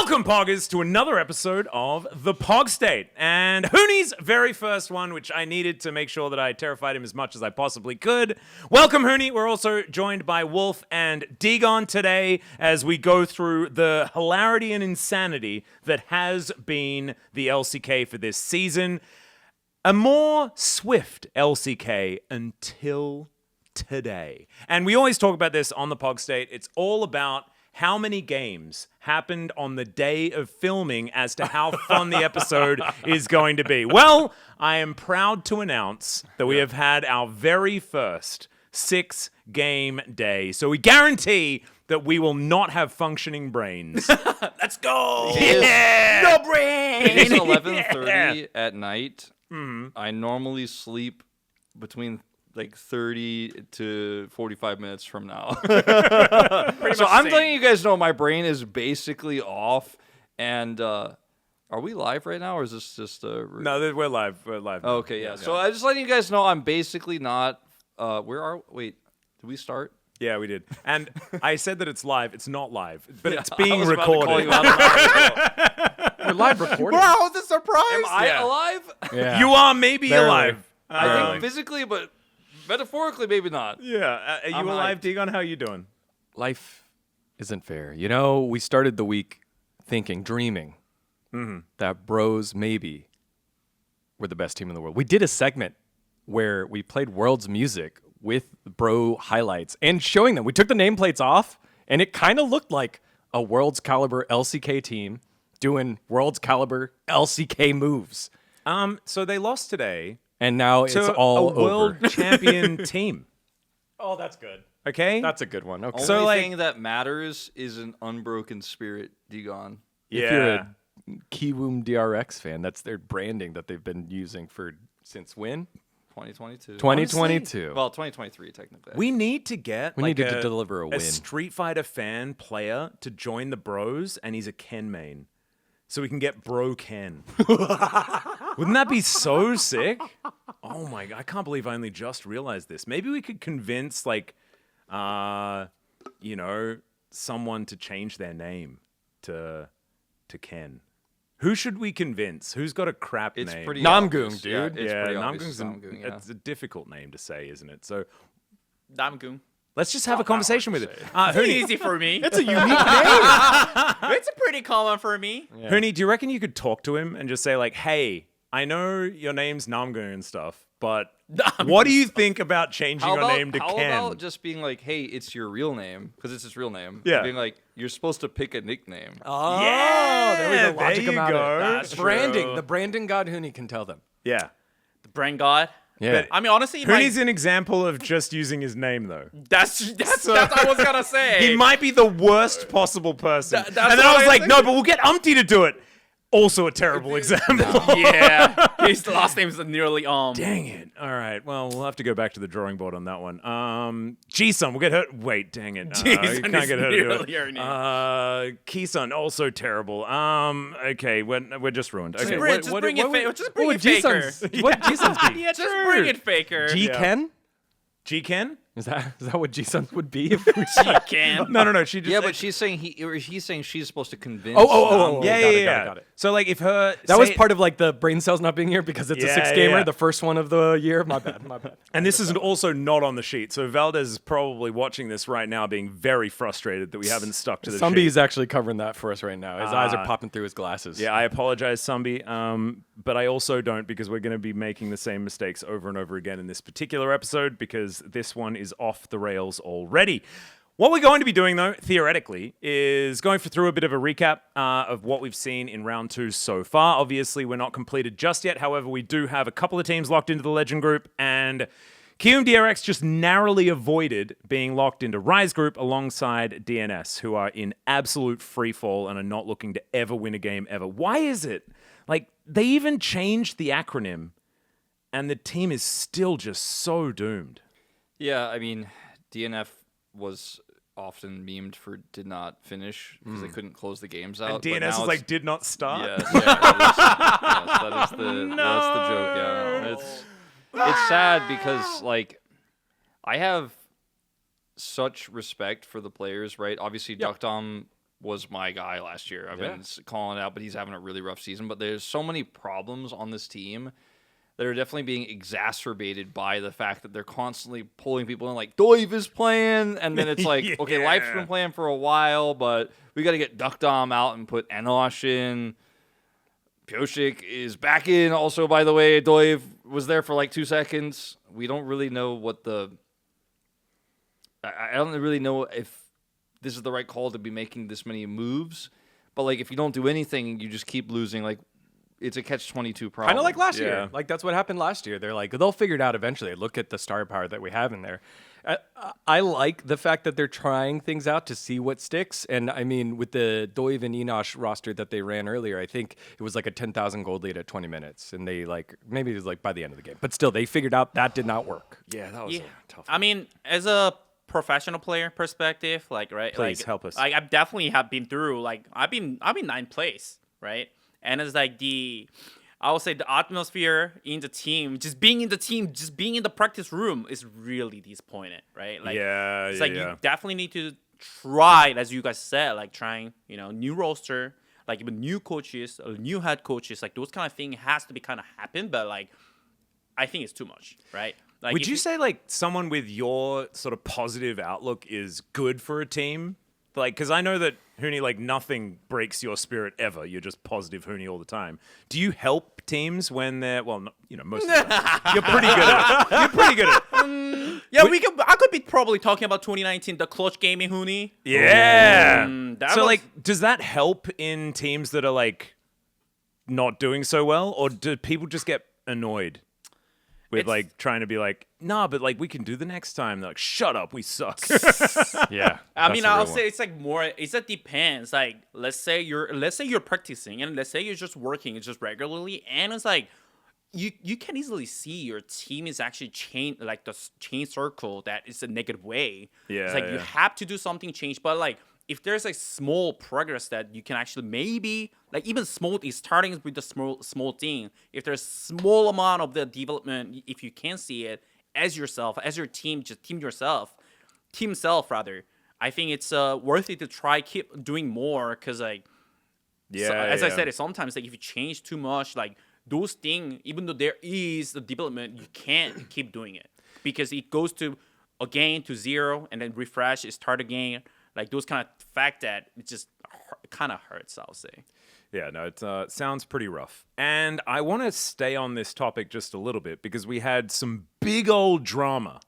Welcome, Poggers, to another episode of The Pog State. And Hooney's very first one, which I needed to make sure that I terrified him as much as I possibly could. Welcome, Hooney. We're also joined by Wolf and Degon today as we go through the hilarity and insanity that has been the LCK for this season. A more swift LCK until today. And we always talk about this on The Pog State. It's all about how many games happened on the day of filming as to how fun the episode is going to be. I am proud to announce that we have had our very first 6-game day. So we guarantee that we will not have functioning brains. Let's go! Yeah! No brain! It is 11:30 at night. I normally sleep between 30 to 45 minutes from now. So I'm letting you guys know my brain is basically off. And are we live right now, or is this just No, we're live. We're live. now. Okay, yeah. So I'm just letting you guys know I'm basically not. Wait, did we start? Yeah, we did. And I said that it's live. It's not live, but it's I being was about to call recorded. you out on that. We're live recording. Wow, it's a surprise! Am I Yeah. alive? Yeah. You are maybe Barely. alive. I think physically, but metaphorically, maybe not. Yeah. Are you I'm alive, hyped. Degon? How are you doing? Life isn't fair. You know, we started the week thinking, dreaming that bros maybe were the best team in the world. We did a segment where we played World's music with bro highlights and showing them. We took the nameplates off, and it kind of looked like a World's caliber LCK team doing World's caliber LCK moves. So they lost today And now it's to all a world over. champion team. Oh, that's good. Okay? That's a good one. Okay. So, Only like- thing that matters is an unbroken spirit, Degon. If you're a Kiwoom DRX fan, that's their branding that they've been using since when? 2022. 2022. Well, 2023 technically. We need to get We like need to deliver a win. Street Fighter fan player to join the bros, and he's a Ken main. So we can get Bro Ken. Wouldn't that be so sick? Oh my God, I can't believe I only just realized this. Maybe we could convince someone to change their name to Ken. Who should we convince? Who's got a crap It's name? pretty Namgoong, obvious. dude. Yeah, it's yeah, pretty obvious. Namgoong's Namgoong, yeah. it's a difficult name to say, isn't it? So Namgoong. let's just have a conversation with it. Pretty Hooney, easy for me. It's a unique name. It's a pretty common for me. Hooney, do you reckon you could talk to him and just say like, "Hey, I know your name's Namgoong and stuff, but what do you think about changing your name to how Ken?" about just being like, hey, it's your real name, because it's his real name. Yeah. Being like, you're supposed to pick a nickname. Oh, Yeah, there we go. Logic there you about go. it. That's branding. true. The Brandon God Hooney can tell them. Yeah. The brain god. Yeah. I mean, honestly, Hooney's an example of just using his name, though. that's what I was gonna say. He might be the worst possible person. That's And then I what was I like, think. no, but we'll get Umpty to do it. Also a terrible example. Yeah, his last name is nearly Dang it. All right. Well, we'll have to go back to the drawing board on that one. G-Sun, we'll get hurt. Wait, dang it. You G-Sun can't is get her to do nearly her name. it. Key-Sun, also terrible. Okay, we're just ruined. Okay. Just bring it, what Faker. would G-Sun's be? Yeah, just bring it, Faker. G-Ken? G-Ken? Is that what G-Sun's would be? If we Can. No. She just Yeah, but she's saying he's saying she's supposed to convince. Oh, Yeah, got yeah, it, yeah. got it. So, like, if her... That was say- part of like the brain cells not being here because it's a Yeah, 6-gamer, yeah. the first one of the year. My bad. And this is also not on the sheet. So Valdez is probably watching this right now being very frustrated that we haven't stuck to the sheet. Somebody's actually covering that for us right now. His eyes are popping through his glasses. Yeah, I apologize, Sumbi, but I also don't because we're going to be making the same mistakes over and over again in this particular episode because this one is off the rails already. What we're going to be doing, though, theoretically, is going through a bit of a recap of what we've seen in round 2 so far. Obviously, we're not completed just yet. However, we do have a couple of teams locked into the Legend Group, and Kiwoom DRX just narrowly avoided being locked into Rise Group alongside DNS, who are in absolute freefall and are not looking to ever win a game ever. Why is it? Like, they even changed the acronym, and the team is still just so doomed. Yeah, I mean, DNF was often memed for did not finish because they couldn't close the games out. And but DNS now is it's- like, did not start. Yes, that is the joke. Yeah, it's sad because like I have such respect for the players, right? Obviously, Duck Dom was my guy last year. I've been calling it out, but he's having a really rough season. But there's so many problems on this team that are definitely being exacerbated by the fact that they're constantly pulling people in, like, Doiv is playing, and then it's like, okay, Life's been playing for a while, but we got to get Duckdom out and put Enosh in. Pioshik is back in also, by the way. Doiv was there for like 2 seconds. We don't really know what I don't really know if this is the right call to be making this many moves, but like if you don't do anything, you just keep losing. Like it's a catch-22 problem. Kind of like last year. Like that's what happened last year. They're like, they'll figure it out eventually. Look at the star power that we have in there. I like the fact that they're trying things out to see what sticks. And I mean, with the Doiv and Enosh roster that they ran earlier, I think it was like a 10,000 gold lead at 20 minutes. And they maybe it was like by the end of the game. But still, they figured out that did not work. Yeah, that was a tough one. I mean, as a professional player perspective, like, right? Please, like, help us. Like, I definitely have been through, like, I've been ninth place, right? And it's like I would say the atmosphere in the team, just being in the practice room is really disappointing, right? Like, it's like you definitely need to try, as you guys said, like trying, new roster, like even new coaches, new head coaches, like those kind of thing has to be kind of happen, but like, I think it's too much, right? Like, would you say like someone with your sort of positive outlook is good for a team? Like, because I know that Hooney, like nothing breaks your spirit ever. You're just positive Hooney all the time. Do you help teams when they're most of the time. You're pretty good at it. You're pretty good at it. Yeah, I could be probably talking about 2019, the clutch game in Hooney. Yeah. So like, does that help in teams that are like not doing so well, or do people just get annoyed with like trying to be like, nah, but like we can do the next time? They're like, shut up, we suck. Yeah. I mean, I'll say it's like more. It depends. Like, let's say you're practicing, and let's say you're just working just regularly, and it's like you can easily see your team is actually chain circle that is a negative way. Yeah, it's like you have to do something change, but like if there's like small progress that you can actually maybe like even small is starting with the small thing. If there's small amount of the development, if you can see it as yourself, as your team, just team self rather. I think it's worth it to try keep doing more because like I said, sometimes like if you change too much, like those things, even though there is the development, you can't keep doing it because it goes to again to zero and then refresh, start again. Like those kind of fact that it just kind of hurts, I'll say. Yeah, no, it sounds pretty rough. And I want to stay on this topic just a little bit because we had some big old drama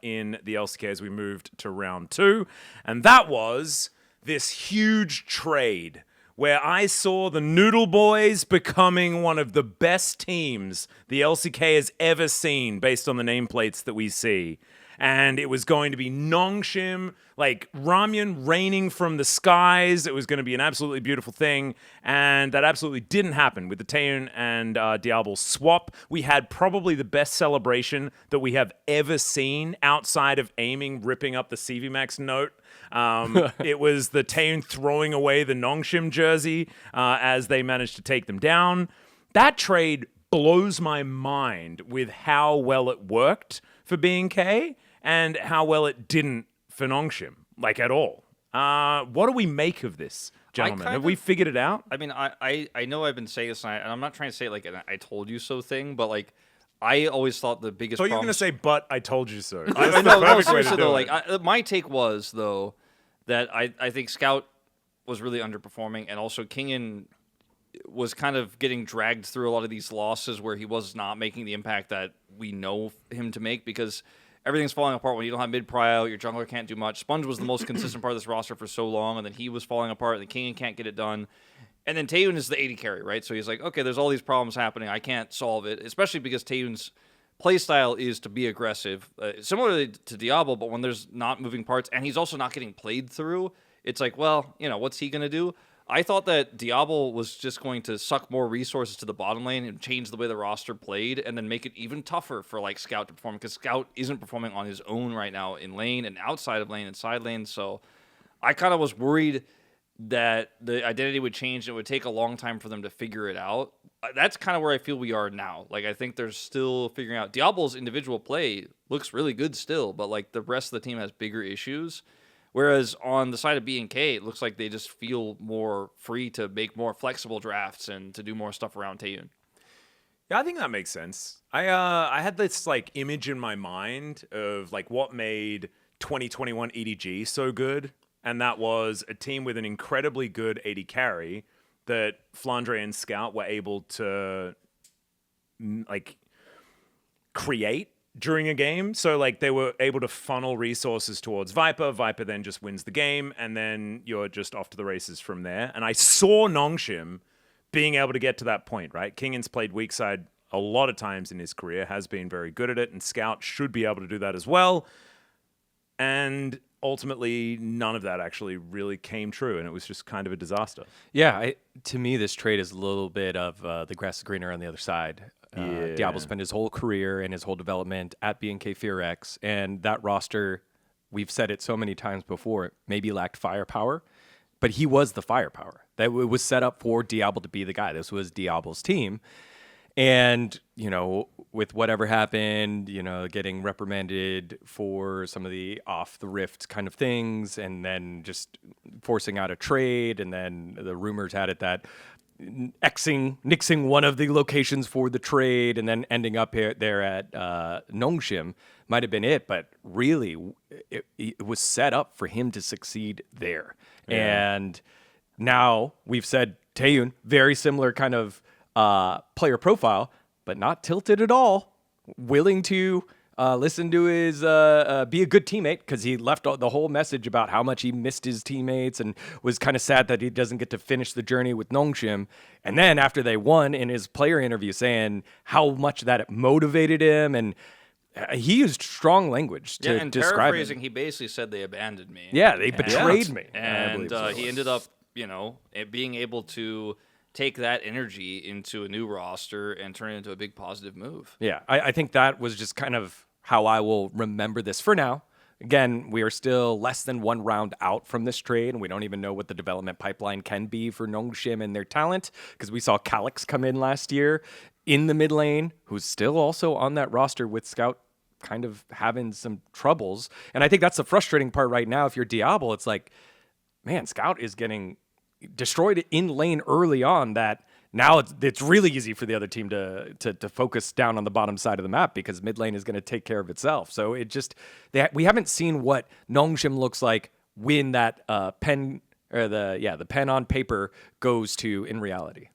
in the LCK as we moved to round 2. And that was this huge trade where I saw the Noodle Boys becoming one of the best teams the LCK has ever seen based on the nameplates that we see. And it was going to be Nongshim, like Ramyun raining from the skies. It was going to be an absolutely beautiful thing. And that absolutely didn't happen with the Taeyun and Diablo swap. We had probably the best celebration that we have ever seen outside of aiming, ripping up the CV Max note. It was the Taeyun throwing away the Nongshim jersey as they managed to take them down. That trade blows my mind with how well it worked for BNK and how well it didn't for Nongshim, like at all. What do we make of this, gentlemen? Have we figured it out? I mean, I know I've been saying this, and I'm not trying to say like an "I told you so" thing, but like I always thought the biggest. So you're problem... going to say, "But I told you so." No, seriously though. Like my take was though that I think Scout was really underperforming, and also Kingen was kind of getting dragged through a lot of these losses where he was not making the impact that we know him to make because everything's falling apart when you don't have mid-prio, your jungler can't do much. Sponge was the most consistent part of this roster for so long, and then he was falling apart, and the King can't get it done. And then Taeyun is the AD carry, right? So he's like, okay, there's all these problems happening. I can't solve it, especially because Taeyun's playstyle is to be aggressive, similarly to Diablo, but when there's not moving parts, and he's also not getting played through, it's like, well, what's he going to do? I thought that Diablo was just going to suck more resources to the bottom lane and change the way the roster played and then make it even tougher for like Scout to perform because Scout isn't performing on his own right now in lane and outside of lane and side lane. So I kind of was worried that the identity would change and it would take a long time for them to figure it out. That's kind of where I feel we are now. Like I think they're still figuring out Diablo's individual play looks really good still, but like the rest of the team has bigger issues. Whereas on the side of B&K, it looks like they just feel more free to make more flexible drafts and to do more stuff around Taeyun. Yeah, I think that makes sense. I had this like image in my mind of like what made 2021 EDG so good, and that was a team with an incredibly good AD carry that Flandre and Scout were able to like create during a game. So like they were able to funnel resources towards Viper. Viper then just wins the game, and then you're just off to the races from there. And I saw Nongshim being able to get to that point, right? Kingin's played weak side a lot of times in his career, has been very good at it, and Scout should be able to do that as well. And ultimately, none of that actually really came true, and it was just kind of a disaster. Yeah, to me, this trade is a little bit of the grass is greener on the other side. Diablo spent his whole career and his whole development at B&K FearX, and that roster, we've said it so many times before, maybe lacked firepower, but he was the firepower. That was set up for Diablo to be the guy. This was Diablo's team. And, you know, with whatever happened, you know, getting reprimanded for some of the off the rift kind of things, and then just forcing out a trade, and then the rumors had it that nixing one of the locations for the trade, and then ending up there at Nongshim might have been it, but really it was set up for him to succeed there. Yeah. And now we've said Taeyun, very similar kind of player profile, but not tilted at all, willing to listen to his, be a good teammate, because he left the whole message about how much he missed his teammates and was kind of sad that he doesn't get to finish the journey with Nongshim. And then after they won, in his player interview, saying how much that it motivated him, and he used strong language to and describe paraphrasing, it. he basically said they abandoned me. Yeah, they betrayed me. And he ended up, you know, being able to take that energy into a new roster and turn it into a big positive move. Yeah, I think that was just kind of how I will remember this for now. Again, we are still less than one round out from this trade, and we don't even know what the development pipeline can be for Nongshim and their talent, because we saw Calyx come in last year in the mid lane, who's still also on that roster with Scout kind of having some troubles. And I think that's the frustrating part right now. If you're Diablo, it's like, man, Scout is getting destroyed in lane early on, that now it's really easy for the other team to focus down on the bottom side of the map, because mid lane is going to take care of itself. So it just, we haven't seen what Nongshim looks like when that pen, or the pen on paper goes to in reality.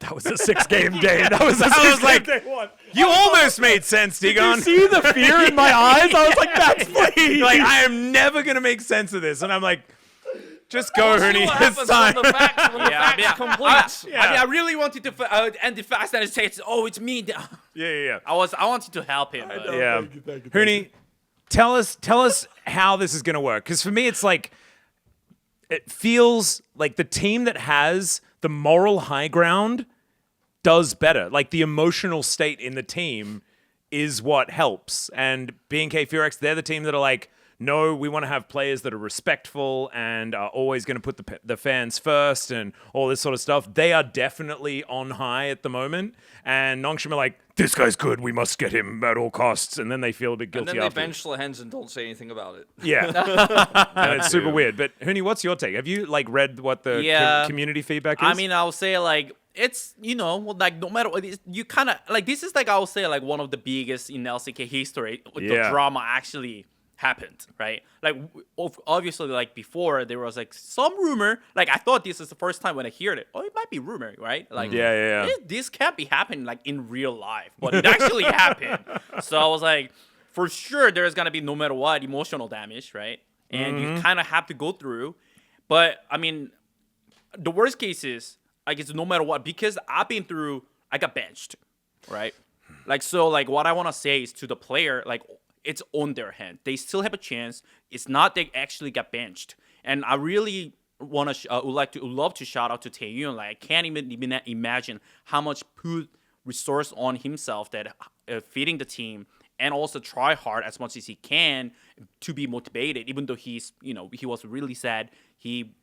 That was a 6-game day. That was like, day one. You almost made sense, Digon. Did you see the fear in my eyes? I was like, that's please. Like, I am never going to make sense of this. And I'm like, just go, Ernie. It's time. When the facts complete. I mean, I really wanted to end it fast and say, "Oh, it's me." Yeah. I wanted to help him. But. Yeah. Hooney, tell us how this is going to work. Because for me, it's like, it feels like the team that has the moral high ground does better. Like, the emotional state in the team is what helps. And B&K FearX, they're the team that are like, no, we want to have players that are respectful and are always going to put the fans first and all this sort of stuff. They are definitely on high at the moment. And Nongshim are like, this guy's good, we must get him at all costs. And then they feel a bit guilty after. And then they afterwards. bench Lehens and don't say anything about it. Yeah. And it's super weird. But Hooney, what's your take? Have you like read what the community feedback is? I mean, I'll say like, it's, you know, like no matter what, you kind of, like this is like, I would say like one of the biggest in LCK history. The drama actually happened, right? Like, obviously, like before, there was like some rumor. Like, I thought this is the first time when I heard it. Oh, it might be rumor, right? Like, this can't be happening like in real life, but it actually happened. So I was like, for sure, there's gonna be no matter what emotional damage, right? And you kind of have to go through. But I mean, the worst case is, I guess, no matter what, because I've been through, I got benched, right? Like, so, like, what I want to say is to the player, like, it's on their hand. They still have a chance. It's not they actually got benched. And I really want to, would love to shout out to Taeyun. Like, I can't even imagine how much put resource on himself that feeding the team, and also try hard as much as he can to be motivated, even though he's, you know, he was really sad. He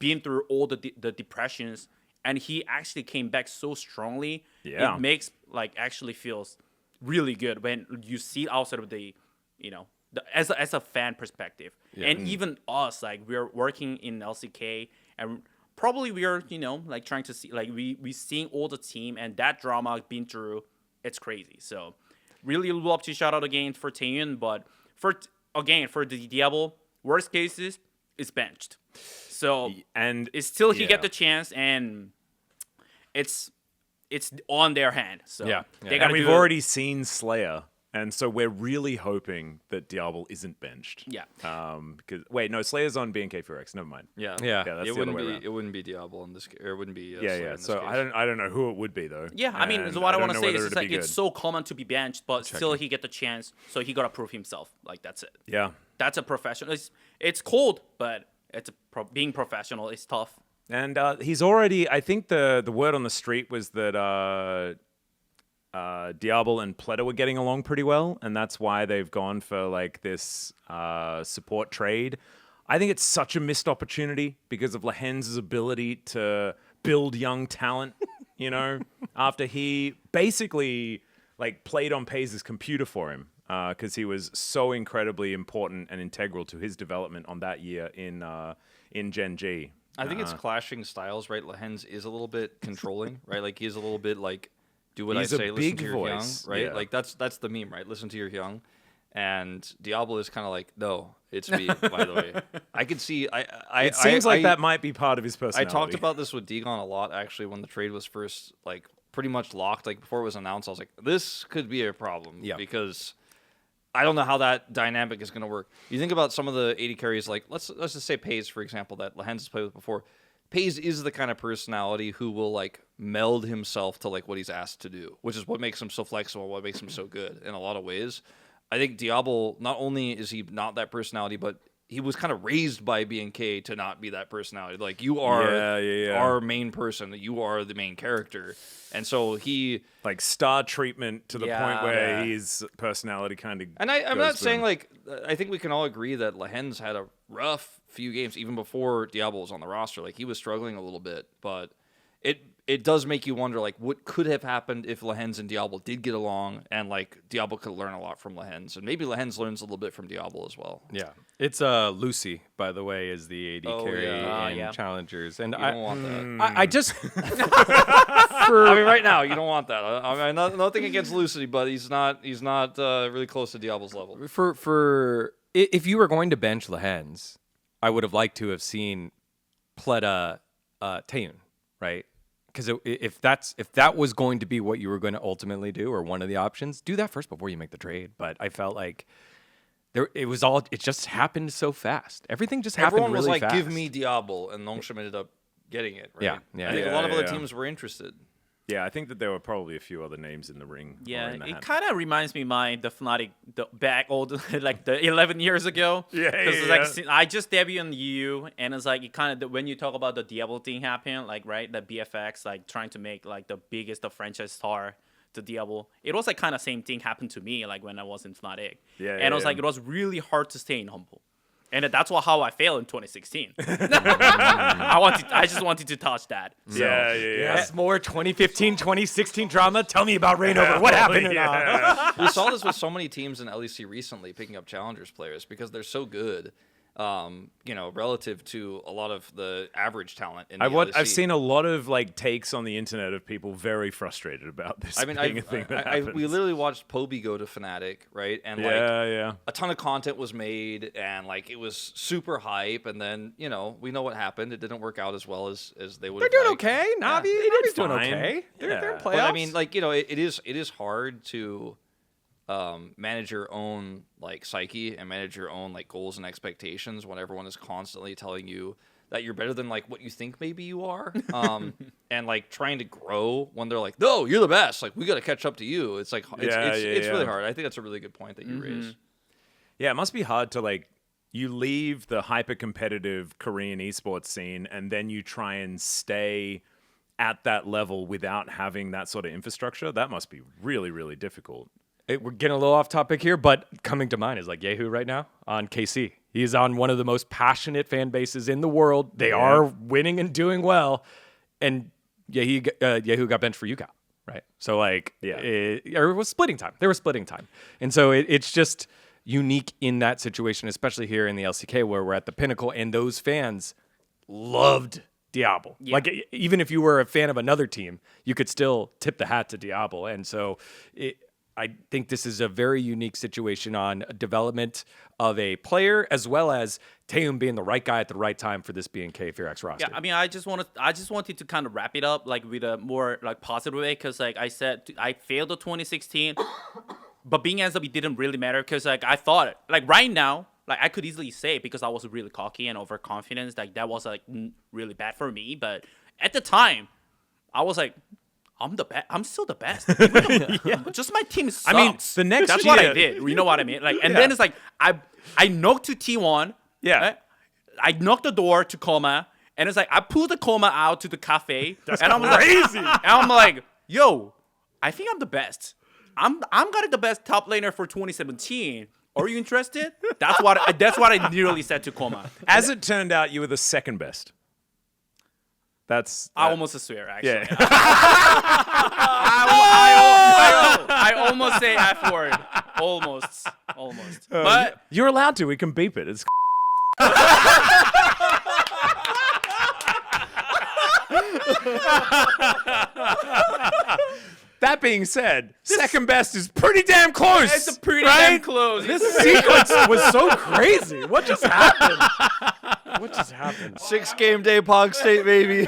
been through all the depressions, and he actually came back so strongly. Yeah. It makes, like, actually feels really good when you see outside of the, you know, as a fan perspective, and even us, like we're working in LCK, and probably we are like trying to see, like we seeing all the team and that drama been through. It's crazy. So really love to shout out again for Taeyun, but for the Diablo, worst cases is benched. So and it's still he get the chance, and it's on their hand. So they gotta and we've already seen Slayer. And so we're really hoping that Diablo isn't benched. Yeah. Because no, Slayer's on BNK4X. Never mind. Yeah. That's it the other wouldn't way be around. it wouldn't be Diablo in this or it wouldn't be Yeah. Slayer in this So case. I don't know who it would be though. Yeah, I mean, And what I don't want to know say whether is it'd like be it's good. so common to be benched, but still he get the chance, so he gotta prove himself. Like that's it. Yeah. That's a professional. It's cold, but being professional is tough. And he's already. I think the word on the street was that Diablo and Pleta were getting along pretty well, and that's why they've gone for like this support trade. I think it's such a missed opportunity because of Lehens's ability to build young talent. After he basically like played on FaZe's computer for him because he was so incredibly important and integral to his development on that year in Gen G. I think it's clashing styles, right? Lehens is a little bit controlling, right? Like he's a little bit like do what He's I a say, listen big to your voice, young, right? yeah. Like that's the meme, right? Listen to your young. And Diablo is kind of like, no, it's me, by the way. I could see It seems like that might be part of his I personality. talked about this with Degon a lot actually when the trade was first like pretty much locked, like before it was announced. I was like, this could be a problem because I don't know how that dynamic is going to work. You think about some of the 80 carries, like let's just say Pays, for example, that Lehens has played with before. Pays is the kind of personality who will like meld himself to like what he's asked to do, which is what makes him so flexible, what makes him so good in a lot of ways. I think Diablo, not only is he not that personality, but he was kind of raised by BNK to not be that personality. Like you are our main person, you are the main character, and so he like star treatment to the point where his personality kind of. And I'm not saying like I think we can all agree that Lehens had a rough few games even before Diablo was on the roster. Like he was struggling a little bit, but it does make you wonder like what could have happened if Lehens and Diablo did get along, and like Diablo could learn a lot from Lehens, and maybe Lehens learns a little bit from Diablo as well. Yeah, it's Lucy, by the way, is the AD carry in Challengers, and I don't want that. I just I mean, right now you don't want that. I mean, nothing against Lucy, but he's not really close to Diablo's level. For if you were going to bench Lehens, I would have liked to have seen Pleta Taeyun, right? Because if that was going to be what you were going to ultimately do, or one of the options, do that first before you make the trade. But I felt like it just happened so fast. Everything just happened Everyone was really like, fast. "Give me Diablo," and Longshim ended up getting it. Right? Yeah. I think a lot of other teams were interested. Yeah, I think that there were probably a few other names in the ring. Yeah, or in the it hat. kind of reminds me the Fnatic back old like the 11 years ago. Like I just debuted on EU, and it's like it kind of when you talk about the Diablo thing happened, like right, the BFX like trying to make like the biggest franchise star to Diablo. It was like kind of same thing happened to me like when I was in Fnatic. And it was like it was really hard to stay in humble. And that's how I failed in 2016. I just wanted to touch that. So. Yeah. Yes, more 2015, 2016 drama. Tell me about Rainover. What happened? We saw this with so many teams in LEC recently picking up challengers players because they're so good, relative to a lot of the average talent in the LEC. I've seen a lot of like takes on the internet of people very frustrated about this. I mean, being a thing that happens. we literally watched Poby go to Fnatic, right? And a ton of content was made, and like it was super hype. And then we know what happened. It didn't work out as well as they would. They're doing okay. Navi's doing okay. They're in playoffs. But I mean, like it is hard to manage your own like psyche and manage your own like goals and expectations when everyone is constantly telling you that you're better than like what you think maybe you are, and like trying to grow when they're like, no, you're the best. Like we got to catch up to you. It's like it's really hard. I think that's a really good point that you raise. Yeah, it must be hard to like you leave the hyper competitive Korean esports scene and then you try and stay at that level without having that sort of infrastructure. That must be really, really difficult. We're getting a little off topic here, but coming to mind is like Yehu right now on KC. He's on one of the most passionate fan bases in the world. They are winning and doing well. And Yehu got benched for UCal, right? So like, it was splitting time. They were splitting time. And so it's just, unique in that situation, especially here in the LCK where we're at the pinnacle, and those fans loved Diablo. Yeah. Like even if you were a fan of another team, you could still tip the hat to Diablo. And so I think this is a very unique situation on development of a player, as well as Taehoon being the right guy at the right time for this BNK Fearax roster. Yeah, I mean, I just wanted to kind of wrap it up like with a more like positive way, because like I said, I failed the 2016, but being as it didn't really matter, because like I thought like right now, like I could easily say, because I was really cocky and overconfident, like that was like really bad for me. But at the time, I was like, I'm the best. I'm still the best. Just my team sucks. I mean, the next that's year, what I did. You know what I mean? Like, and then it's like I knocked to T1. Yeah. Right? I knocked the door to Coma, and it's like I pulled the Coma out to the cafe, and I'm crazy. Like, and I'm like, yo, I think I'm the best. I'm got the best top laner for 2017. Are you interested? That's what I nearly said to Coma. As it turned out, you were the second best. That's I almost swear, actually. yeah. I almost say F word. Almost. But You're allowed to. We can beep it. It's That being said, second best is pretty damn close. it's a pretty right? damn close. This sequence was so crazy. What just happened? What just happened? 6-game day Pog State, baby.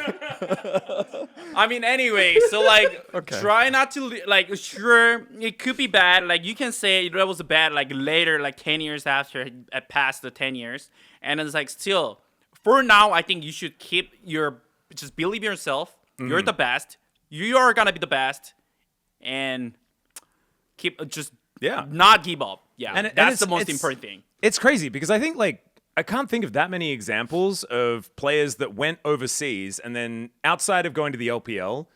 I mean, anyway, so like, Okay. try not to like. Sure, it could be bad. Like you can say that was bad. Like later, like 10 years after, past the 10 years, and it's like still. For now, I think you should just believe in yourself. You're the best. You are gonna be the best, and keep just not give up. Yeah, And that's the it's- most it's- important thing. It's crazy because I think like I can't think of that many examples of players that went overseas and then outside of going to the LPL,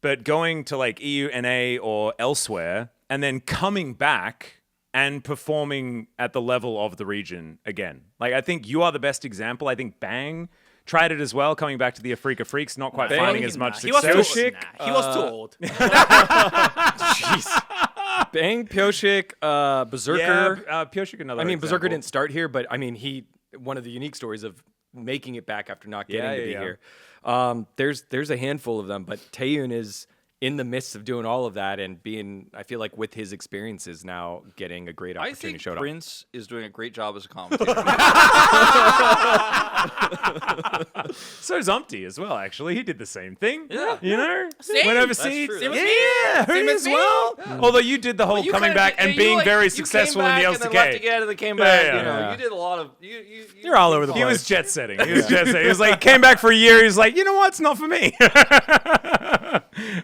but going to like EU, NA, or elsewhere, and then coming back and performing at the level of the region again. Like I think you are the best example. I think Bang tried it as well, coming back to the Afrika Freaks, not quite finding as much He was success. too, he was too old. Jeez. Bang, Pyoshik, Berserker. Yeah, Pyoshik another. I mean, Berserker example. didn't start here, but I mean, one of the unique stories of making it back after not getting to be here. There's a handful of them, but Taehoon is in the midst of doing all of that and being, I feel like with his experiences now, getting a great I opportunity think showed up. Prince is doing a great job as a commentator. So is Umpty as well, actually. He did the same thing. Yeah. You know? Same. Went That's overseas. true. Same That's as me. Yeah, Same Hooney as as me. well. Although you did the whole You coming kinda back did- and you, being like, very you came successful in back the and then left LCK. again and then came back. Yeah, You know, yeah. you did a lot of. You're all over the He place. was jet setting. He was jet setting. He was like, came back for a year. He was like, you know what? It's not for me.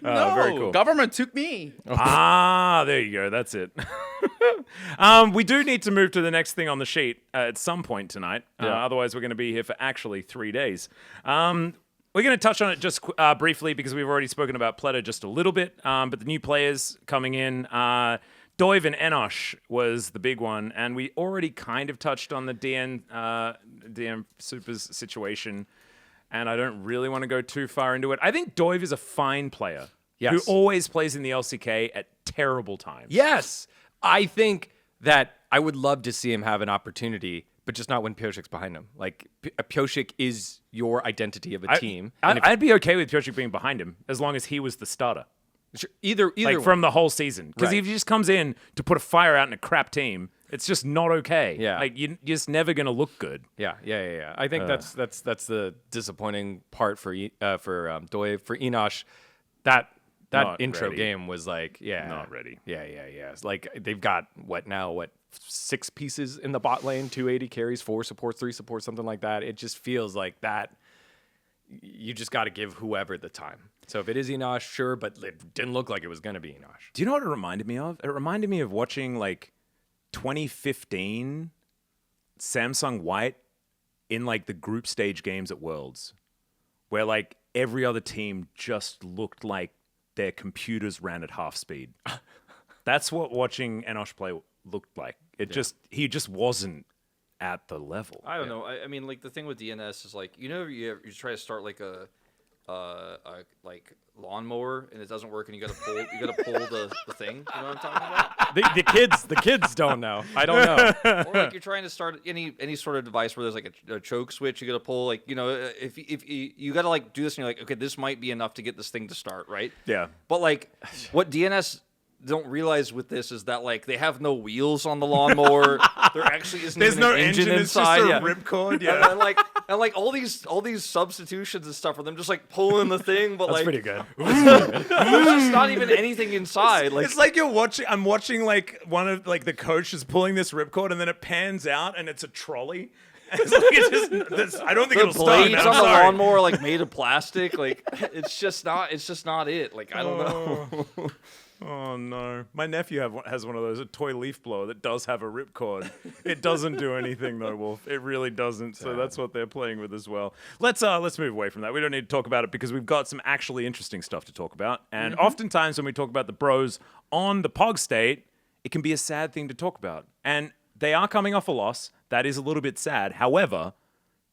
Very cool. Government took me. Ah, there you go. That's it. We do need to move to the next thing on the sheet at some point tonight. Otherwise, we're going to be here for actually 3 days. We're going to touch on it just briefly because we've already spoken about Pleta just a little bit. But the new players coming in, Doiv and Enosh was the big one. And we already kind of touched on the DM Supers situation. And I don't really want to go too far into it. I think Doiv is a fine player who Yes. always plays in the LCK at terrible times. Yes. I think that I would love to see him have an opportunity, but just not when Pyoshik's behind him. Like, Pyoshik is your identity of a team. And if- I'd be okay with Pyoshik being behind him as long as he was the starter. either Like way. from the whole season. Because Right. if he just comes in to put a fire out in a crap team, it's just not okay. Yeah. Like you're just never gonna look good. Yeah. I think that's the disappointing part for Doiv. For Enosh, that Not intro ready. game was like, Not ready. Yeah. It's like they've got what 6 pieces in the bot lane, 280 carries, 4 supports, 3 supports, something like that. It just feels like that. You just got to give whoever the time. So if it is Enosh, sure, but it didn't look like it was going to be Enosh. Do you know what it reminded me of? It reminded me of watching like 2015 Samsung White in like the group stage games at Worlds, where like every other team just looked like their computers ran at half speed. That's what watching Enosh play looked like. He just wasn't at the level. I don't know. I mean, like the thing with DNS is like, you try to start like a like lawnmower and it doesn't work and you gotta pull the thing. You know what I'm talking about? The kids don't know. I don't know. Or like you're trying to start any sort of device where there's like a choke switch you gotta pull. Like if you gotta like do this and you're like, okay, this might be enough to get this thing to start, right? Yeah. But like what DNS don't realize with this is that like they have no wheels on the lawnmower. There actually isn't There's even no an engine It's inside. just a Yeah. ripcord. And, Yeah. and like all these substitutions and stuff for them just like pulling the thing, but That's like pretty good. there's just not even anything inside. Like It's like I'm watching like one of like the coach is pulling this ripcord and then it pans out and it's a trolley. I don't think the it'll start. blades Man, on I'm the sorry. lawnmower like made of plastic. Like it's just not it. Like I don't know. Oh no! My nephew has one of those, a toy leaf blower that does have a ripcord. It doesn't do anything though, Wolf. It really doesn't. So that's what they're playing with as well. Let's move away from that. We don't need to talk about it because we've got some actually interesting stuff to talk about. And oftentimes when we talk about the bros on the Pog State, it can be a sad thing to talk about. And they are coming off a loss. That is a little bit sad. However,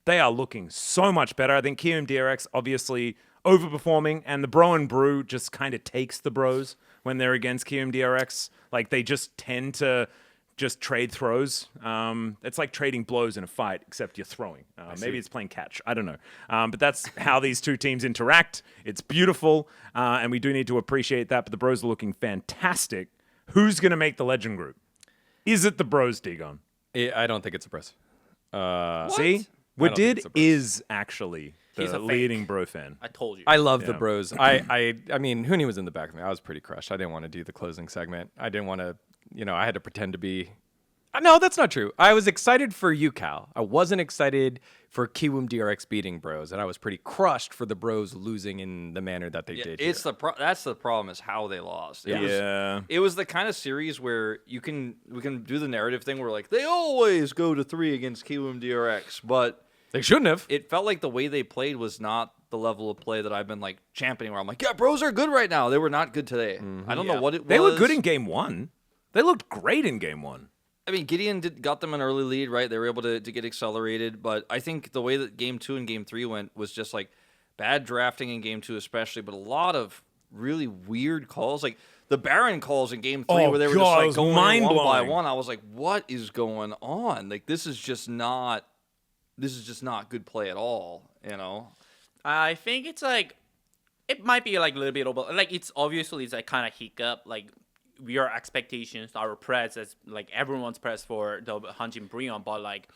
they are looking so much better. I think QMDRX obviously overperforming, and the Bro and Brew just kind of takes the bros when they're against QMDRX. Like they just tend to just trade throws. It's like trading blows in a fight, except you're throwing. Maybe it's playing catch. I don't know. But that's how these two teams interact. It's beautiful, and we do need to appreciate that. But the bros are looking fantastic. Who's going to make the Legend group? Is it the bros, Dagon? I don't think it's impressive. See? don't think Wadid it's a bros. is actually He's the a fake. leading bro fan. I told you. I love the Yeah. bros. I mean, Hooney was in the back of me. I was pretty crushed. I didn't want to do the closing segment. I didn't want to, I had to pretend to be. No, that's not true. I was excited for you, Cal. I wasn't excited for Kiwoom DRX beating bros, and I was pretty crushed for the bros losing in the manner that they did. It's that's the problem is how they lost. It was the kind of series where we can do the narrative thing where like they always go to 3 against Kiwoom DRX, but They shouldn't have. it felt like the way they played was not the level of play that I've been like championing. Where I'm like, yeah, bros are good right now. They were not good today. I don't know what it was. They were good in game one. They looked great in game one. I mean, Gideon got them an early lead, right? They were able to get accelerated, but I think the way that game 2 and game 3 went was just like bad drafting in game 2 especially, but a lot of really weird calls. Like the Baron calls in game 3 where they were just like going in one by one. I was like, what is going on? Like this is just not good play at all, I think it's like it might be like a little bit over. Like it's obviously it's like kind of hiccup. Like your expectations, our press, as like everyone's press for the Hanjin Brion, but like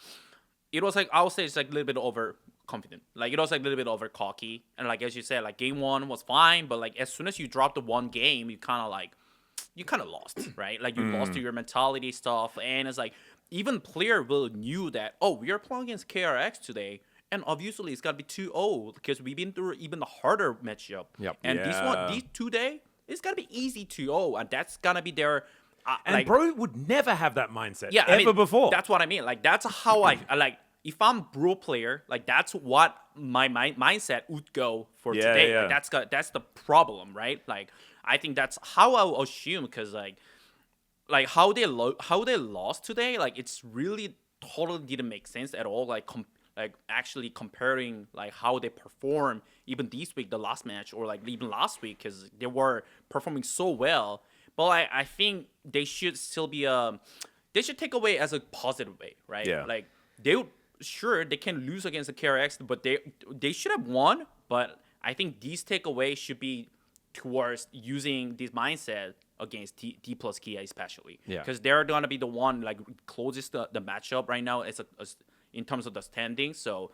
it was like I would say it's like a little bit overconfident. Like it was like a little bit over cocky, and like as you said, like game 1 was fine, but like as soon as you drop the one game, you kind of lost, right? Like you lost to your mentality stuff, and it's like even player will knew that we are playing against KRX today. And obviously, it's got to be 2-0 because we've been through even the harder matchup. Yep. And Yeah. these 2 days, it's got to be easy 2-0. And that's going to be their... And like, bro would never have that mindset yeah, ever I mean, before. That's what I mean. Like, that's how I like, if I'm bro player, like, that's what my mindset would go for Yeah, today. yeah. Like, that's the problem, right? Like, I think that's how I would assume because, like how they lost today, like, it's really totally didn't make sense at all. Like, actually comparing like how they perform even this week, the last match, or like even last week, because they were performing so well. But I think they should still be they should take away as a positive way, right? Yeah. Like they can lose against the KRX, but they should have won. But I think these takeaways should be towards using this mindset against D plus Kia especially. Yeah. Because they're gonna be the one like closest the matchup right now as in terms of the standings. So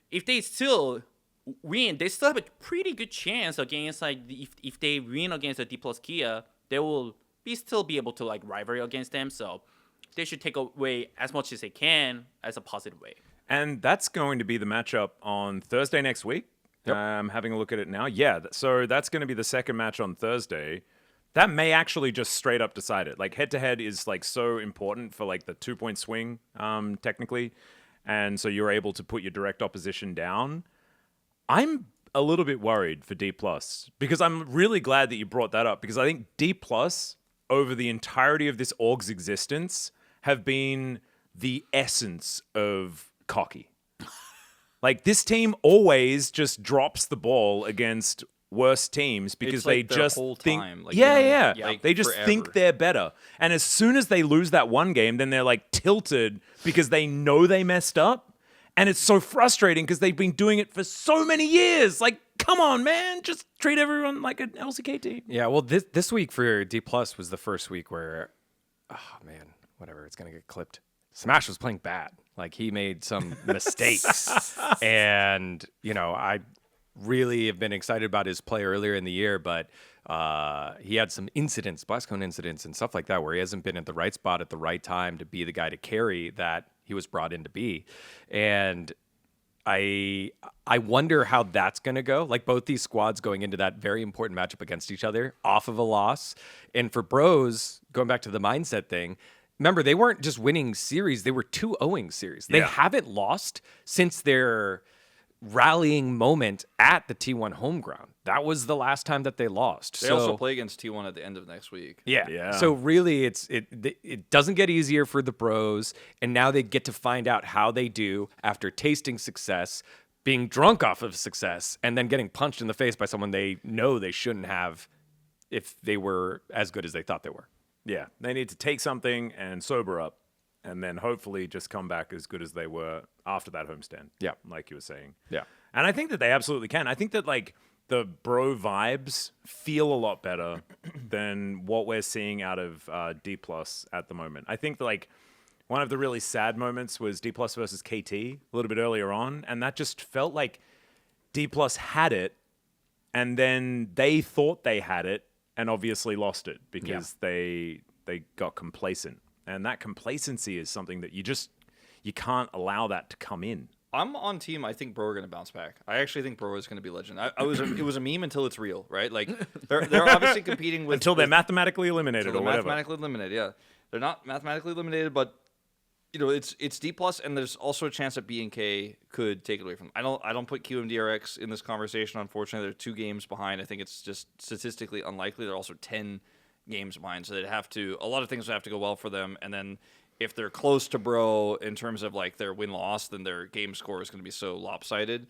if they still win, they still have a pretty good chance against like if they win against the D plus Kia, they will still be able to like rivalry against them. So they should take away as much as they can as a positive way. And that's going to be the matchup on Thursday next week. Yep. Having a look at it now. Yeah, so that's going to be the second match on Thursday. That may actually just straight up decide it. Like head-to-head is like so important for like the 2-point swing, technically. And so you're able to put your direct opposition down. I'm a little bit worried for D+, because I'm really glad that you brought that up, because I think D+, over the entirety of this org's existence, have been the essence of cocky. Like, this team always just drops the ball against worse teams because It's like they their just whole think, time, like, yeah, you know, yeah, like, they just forever. think they're better. And as soon as they lose that one game, then they're like tilted because they know they messed up. And it's so frustrating because they've been doing it for so many years. Like, come on, man, just treat everyone like an LCK team. Yeah, well, this week for D Plus was the first week where, oh man, whatever, it's gonna get clipped. Smash was playing bad. Like, he made some mistakes, and I really have been excited about his play earlier in the year, but he had some incidents, Blastcone incidents, and stuff like that, where he hasn't been at the right spot at the right time to be the guy to carry that he was brought in to be, and I wonder how that's going to go. Like, both these squads going into that very important matchup against each other off of a loss. And for Bros, going back to the mindset thing, remember, they weren't just winning series. They were 2-0ing series. They haven't lost since their rallying moment at the T1 home ground. That was the last time that they lost. They also play against T1 at the end of next week. Yeah. So really, it doesn't get easier for the Bros, and now they get to find out how they do after tasting success, being drunk off of success, and then getting punched in the face by someone they know they shouldn't have if they were as good as they thought they were. Yeah, they need to take something and sober up, and then hopefully just come back as good as they were after that homestand. Yeah. Like you were saying. Yeah. And I think that they absolutely can. I think that, like, the Bro vibes feel a lot better than what we're seeing out of D Plus at the moment. I think that, like, one of the really sad moments was D Plus versus KT a little bit earlier on, and that just felt like D Plus had it, and then they thought they had it, and obviously lost it because they got complacent. And that complacency is something that you can't allow that to come in. I'm on team. I think Bro are going to bounce back. I actually think Bro is going to be legend. It was a meme until it's real, right? Like, they're obviously competing with Until they're mathematically eliminated or whatever. Mathematically eliminated, yeah. They're not mathematically eliminated, but it's D plus, and there's also a chance that B&K could take it away from them. I don't put QMDRX in this conversation. Unfortunately, they're 2 games behind. I think it's just statistically unlikely. They're also 10 games behind, so a lot of things would have to go well for them, and then if they're close to Bro in terms of like their win-loss, then their game score is going to be so lopsided.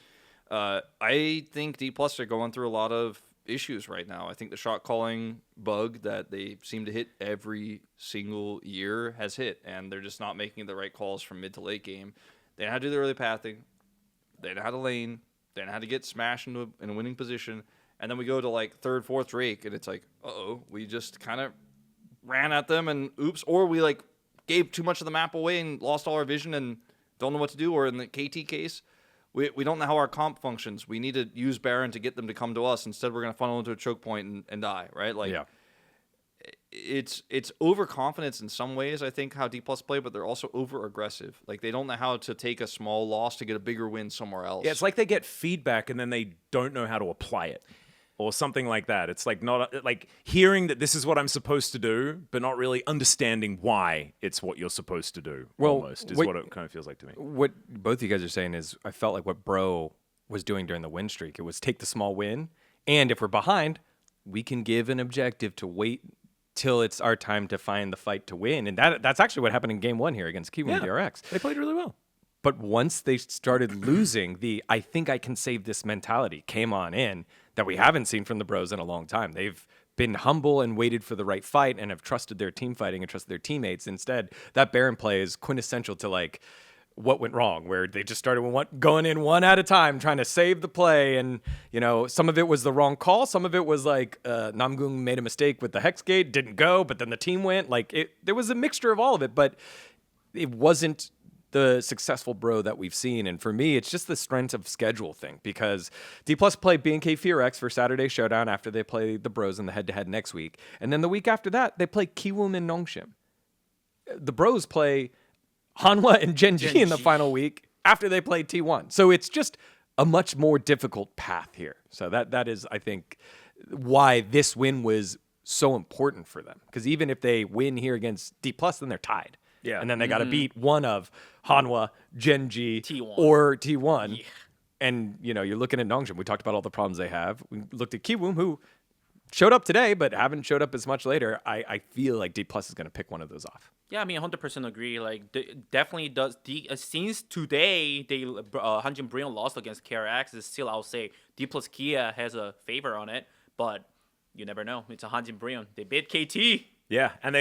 I think D plus are going through a lot of issues right now. I think the shot calling bug that they seem to hit every single year has hit, and they're just not making the right calls from mid to late game. They know how to do the early pathing. They know how to lane. They know how to get Smash in a winning position. And then we go to like 3rd, 4th Drake, and it's like, we just kind of ran at them and oops, or we like gave too much of the map away and lost all our vision and don't know what to do. Or in the KT case, we don't know how our comp functions. We need to use Baron to get them to come to us. Instead, we're going to funnel into a choke point and die, right? Like, it's overconfidence in some ways, I think, how D plus play, but they're also over aggressive. Like, they don't know how to take a small loss to get a bigger win somewhere else. Yeah, it's like they get feedback and then they don't know how to apply it. Or something like that. It's like not like hearing that this is what I'm supposed to do, but not really understanding why it's what you're supposed to do. Well, almost is what it kind of feels like to me. What both of you guys are saying is, I felt like what Bro was doing during the win streak. It was take the small win, and if we're behind, we can give an objective to wait till it's our time to find the fight to win. And that's actually what happened in game 1 here against Kiwi DRX. They played really well. But once they started losing, I think I can save this mentality came on in that we haven't seen from the Bros in a long time. They've been humble and waited for the right fight and have trusted their team fighting and trusted their teammates. Instead, that Baron play is quintessential to like what went wrong, where they just started going in one at a time, trying to save the play. And, some of it was the wrong call. Some of it was like Namgung made a mistake with the Hex Gate, didn't go, but then the team went. Like, there was a mixture of all of it, but it wasn't the successful Bro that we've seen. And for me, it's just the strength of schedule thing, because D plus play B&K FearX for Saturday Showdown after they play the Bros in the head-to-head next week. And then the week after that, they play Kiwoom and Nongshim. The Bros play Hanwha and Genji in the final week after they play T1. So it's just a much more difficult path here. So that is, I think, why this win was so important for them. Because even if they win here against D plus, then they're tied. Yeah. And then they got to beat one of Hanwha, Genji, T1. or T1. Yeah. And, you're looking at Nongshim. We talked about all the problems they have. We looked at Kiwoom, who showed up today, but haven't showed up as much later. I feel like D Plus is going to pick one of those off. Yeah, I mean, 100% agree. Like, definitely does. Since today, Hanjin Brion lost against KRX. It's still, I'll say, D plus Kia has a favor on it, but you never know. It's a Hanjin Brion. They beat KT. Yeah, and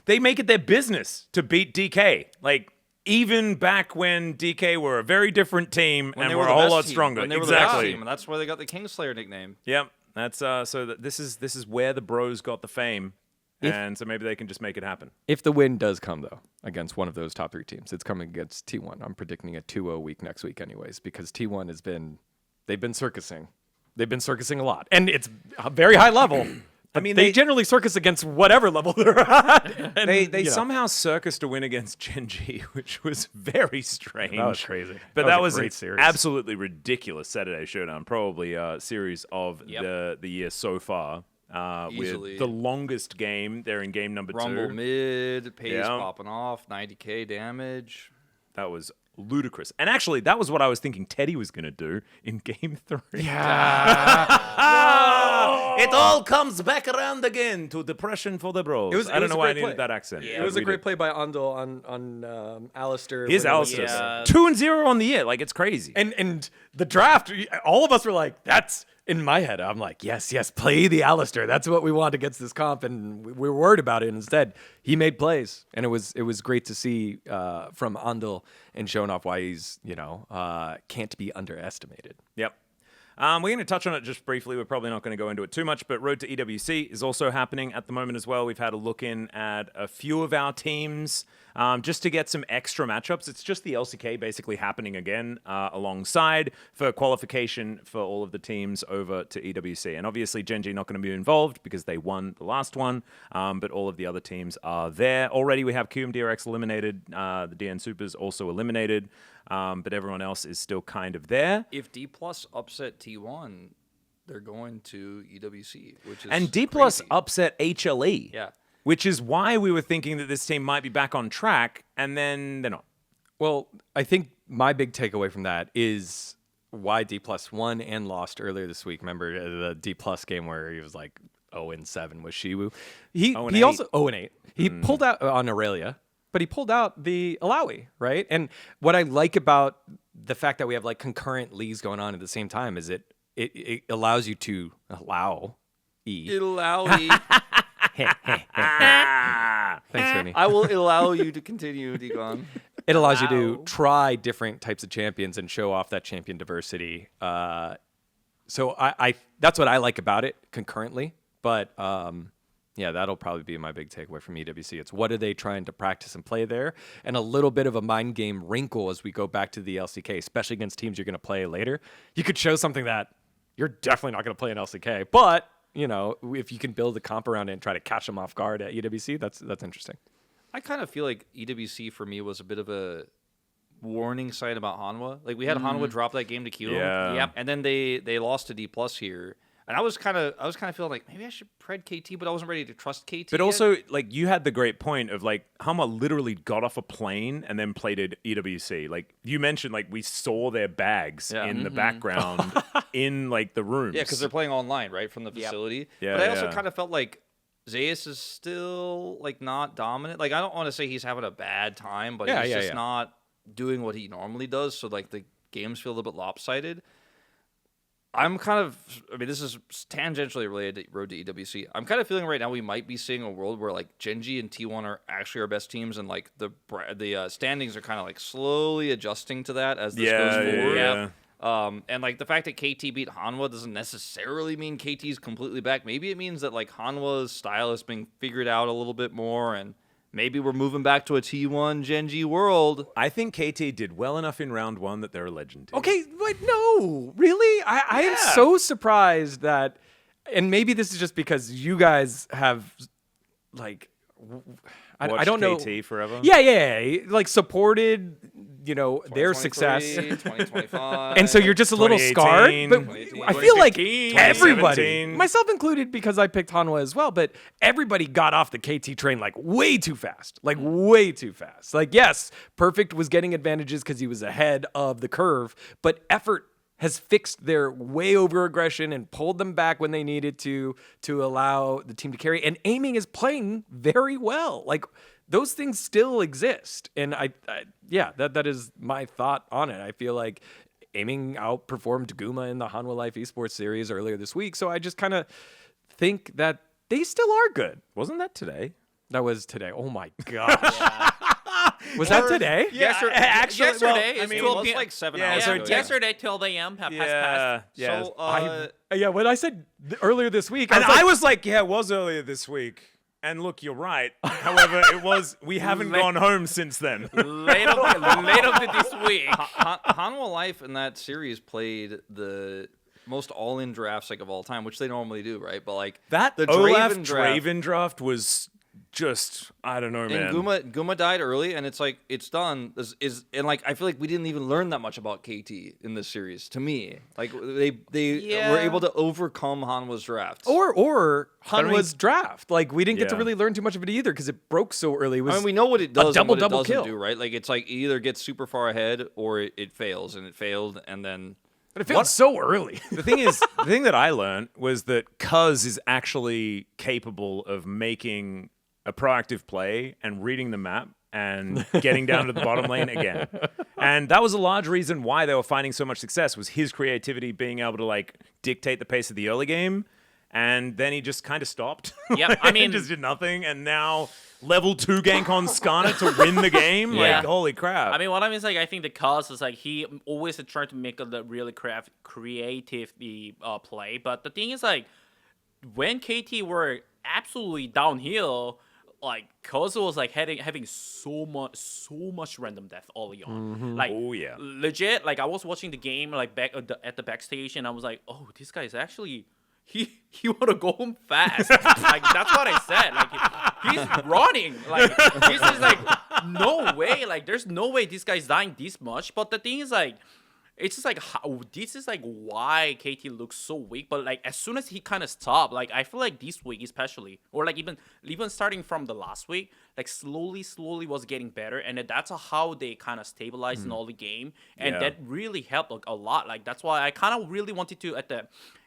they make it their business to beat DK. Like, even back when DK were a very different team and were a whole lot stronger. When they were the best team, and that's why they got the Kingslayer nickname. Yep, that's this is where the bros got the fame. And so maybe they can just make it happen. If the win does come, though, against one of those top 3 teams, it's coming against T1. I'm predicting a 2-0 week next week anyways, because T1 they've been circusing. They've been circusing a lot. And it's a very high level. I mean, they generally circus against whatever level they're at. And, they somehow circused a win against Genji, which was very strange. That was crazy. But that was a an great series. absolutely ridiculous Saturday Showdown. Probably a series of the year so far. Easily. With the longest game. They're in game number 2. Rumble mid, Pace popping off, 90k damage. That was ludicrous. And actually, that was what I was thinking Teddy was going to do in game 3. Yeah. It all comes back around again to depression for the bros. I don't know why I needed that accent. It was a great play by Andal on Alistair. Here's Alistair. Yeah. 2-0 on the year. Like, it's crazy. And the draft, all of us were like, that's in my head. I'm like, yes, play the Alistair. That's what we want against this comp. And we were worried about it. Instead, he made plays. And it was great to see from Andal and showing off why he's, can't be underestimated. Yep. We're going to touch on it just briefly. We're probably not going to go into it too much, but Road to EWC is also happening at the moment as well. We've had a look in at a few of our teams just to get some extra matchups. It's just the LCK basically happening again alongside for qualification for all of the teams over to EWC. And obviously, Genji not going to be involved because they won the last one, but all of the other teams are there. Already we have QMDRX eliminated. The DN Supers also eliminated. But everyone else is still kind of there. If D Plus upset T1, they're going to EWC, which is and D Plus crazy. upset HLE. Yeah. Which is why we were thinking that this team might be back on track, and then they're not. Well, I think my big takeaway from that is why D Plus won and lost earlier this week. Remember the D Plus game where he was like 0-7 with Shiwu? He also 0-8. He pulled out on Aurelia. But he pulled out the Alawi, right? And what I like about the fact that we have like concurrent leagues going on at the same time is it allows you to allow E. It'll allow me. Thanks, Vinny. I will allow you to continue, Degon. It allows you to try different types of champions and show off that champion diversity. So I that's what I like about it concurrently. But yeah, that'll probably be my big takeaway from EWC. It's what are they trying to practice and play there? And a little bit of a mind game wrinkle as we go back to the LCK, especially against teams you're going to play later. You could show something that you're definitely not going to play in LCK. But, if you can build a comp around it and try to catch them off guard at EWC, that's interesting. I kind of feel like EWC for me was a bit of a warning sign about Hanwha. Like, we had Hanwha drop that game to Kilo. Yeah. Yep. And then they lost to D Plus here. And I was kind of feeling like maybe I should pred KT, but I wasn't ready to trust KT. But also, like, you had the great point of, like, Hama literally got off a plane and then played at EWC. Like, you mentioned, like, we saw their bags in the background in, like, the rooms. Yeah, because they're playing online, right, from the facility. Yeah, but I also kind of felt like Zeus is still, like, not dominant. Like, I don't want to say he's having a bad time, but he's just not doing what he normally does. So, like, the games feel a little bit lopsided. This is tangentially related to Road to EWC. I'm kind of feeling right now we might be seeing a world where like Genji and T1 are actually our best teams, and like the standings are kind of like slowly adjusting to that as this goes forward. Yeah. And like the fact that KT beat Hanwha doesn't necessarily mean KT's completely back. Maybe it means that like Hanwha's style is being figured out a little bit more, and maybe we're moving back to a T1 Genji world. I think KT did well enough in round 1 that they're a legend team. Okay, but no, really? I am so surprised that, and maybe this is just because you guys have, like, I don't know. KT forever? Yeah. Like, supported, their success. 2025. And so you're just a little 2018, scarred. But 2018, I feel like 2015, everybody, 2017. myself included because I picked Hanwha as well, but everybody got off the KT train like way too fast. Like, way too fast. Like, yes, Perfect was getting advantages because he was ahead of the curve, but effort has fixed their way over aggression and pulled them back when they needed to allow the team to carry. And aiming is playing very well. Like, those things still exist. And that is my thought on it. I feel like aiming outperformed Guma in the Hanwha Life Esports series earlier this week. So I just kind of think that they still are good. Wasn't that today? That was today. Oh my gosh. Was that today? Yesterday. I mean, it was like 7 hours ago. Yesterday, 12 a.m. Has passed. Yeah. So, When I said earlier this week, I was like, yeah, it was earlier this week. And look, you're right. However, we haven't gone home since then. late of this week. Hanwha Life in that series played the most all-in draft of all time, which they normally do, right? But like that the Olaf Draven draft was just, I don't know, man. And Guma died early, and it's like, it's done. And like, I feel like we didn't even learn that much about KT in this series. To me, like they were able to overcome Hanwha's draft, or Hanwha's draft. Like, we didn't get to really learn too much of it either because it broke so early. It was, I mean, we know what it does and what it doesn't kill. do, right? Like, it's like it either gets super far ahead or it fails, and it failed, and then. But it feels so early. The thing that I learned was that Cuz is actually capable of making a proactive play and reading the map and getting down to the bottom lane again. And that was a large reason why they were finding so much success, was his creativity being able to like dictate the pace of the early game. And then he just kind of stopped. Yeah, I mean, just did nothing. And now level 2 gank on Skarner to win the game. Yeah. Like, holy crap. I mean, what I mean is, like, I think the cause is like he always tried to make a really creative play. But the thing is, like, when KT were absolutely downhill, like Kozo was like having so much random death early on. Mm-hmm. Like, oh yeah, legit. Like, I was watching the game like back at the backstage, and I was like, oh, this guy is actually. He want to go home fast. Like, that's what I said. Like, he's running. Like, this is like no way. Like, there's no way this guy's dying this much. But the thing is, like, it's just like this is like why KT looks so weak. But like, as soon as he kind of stopped, like, I feel like this week especially, or like even starting from the last week, like slowly was getting better, and that's how they kind of stabilized in all the game, and that really helped like, a lot. Like, that's why I kind of really wanted to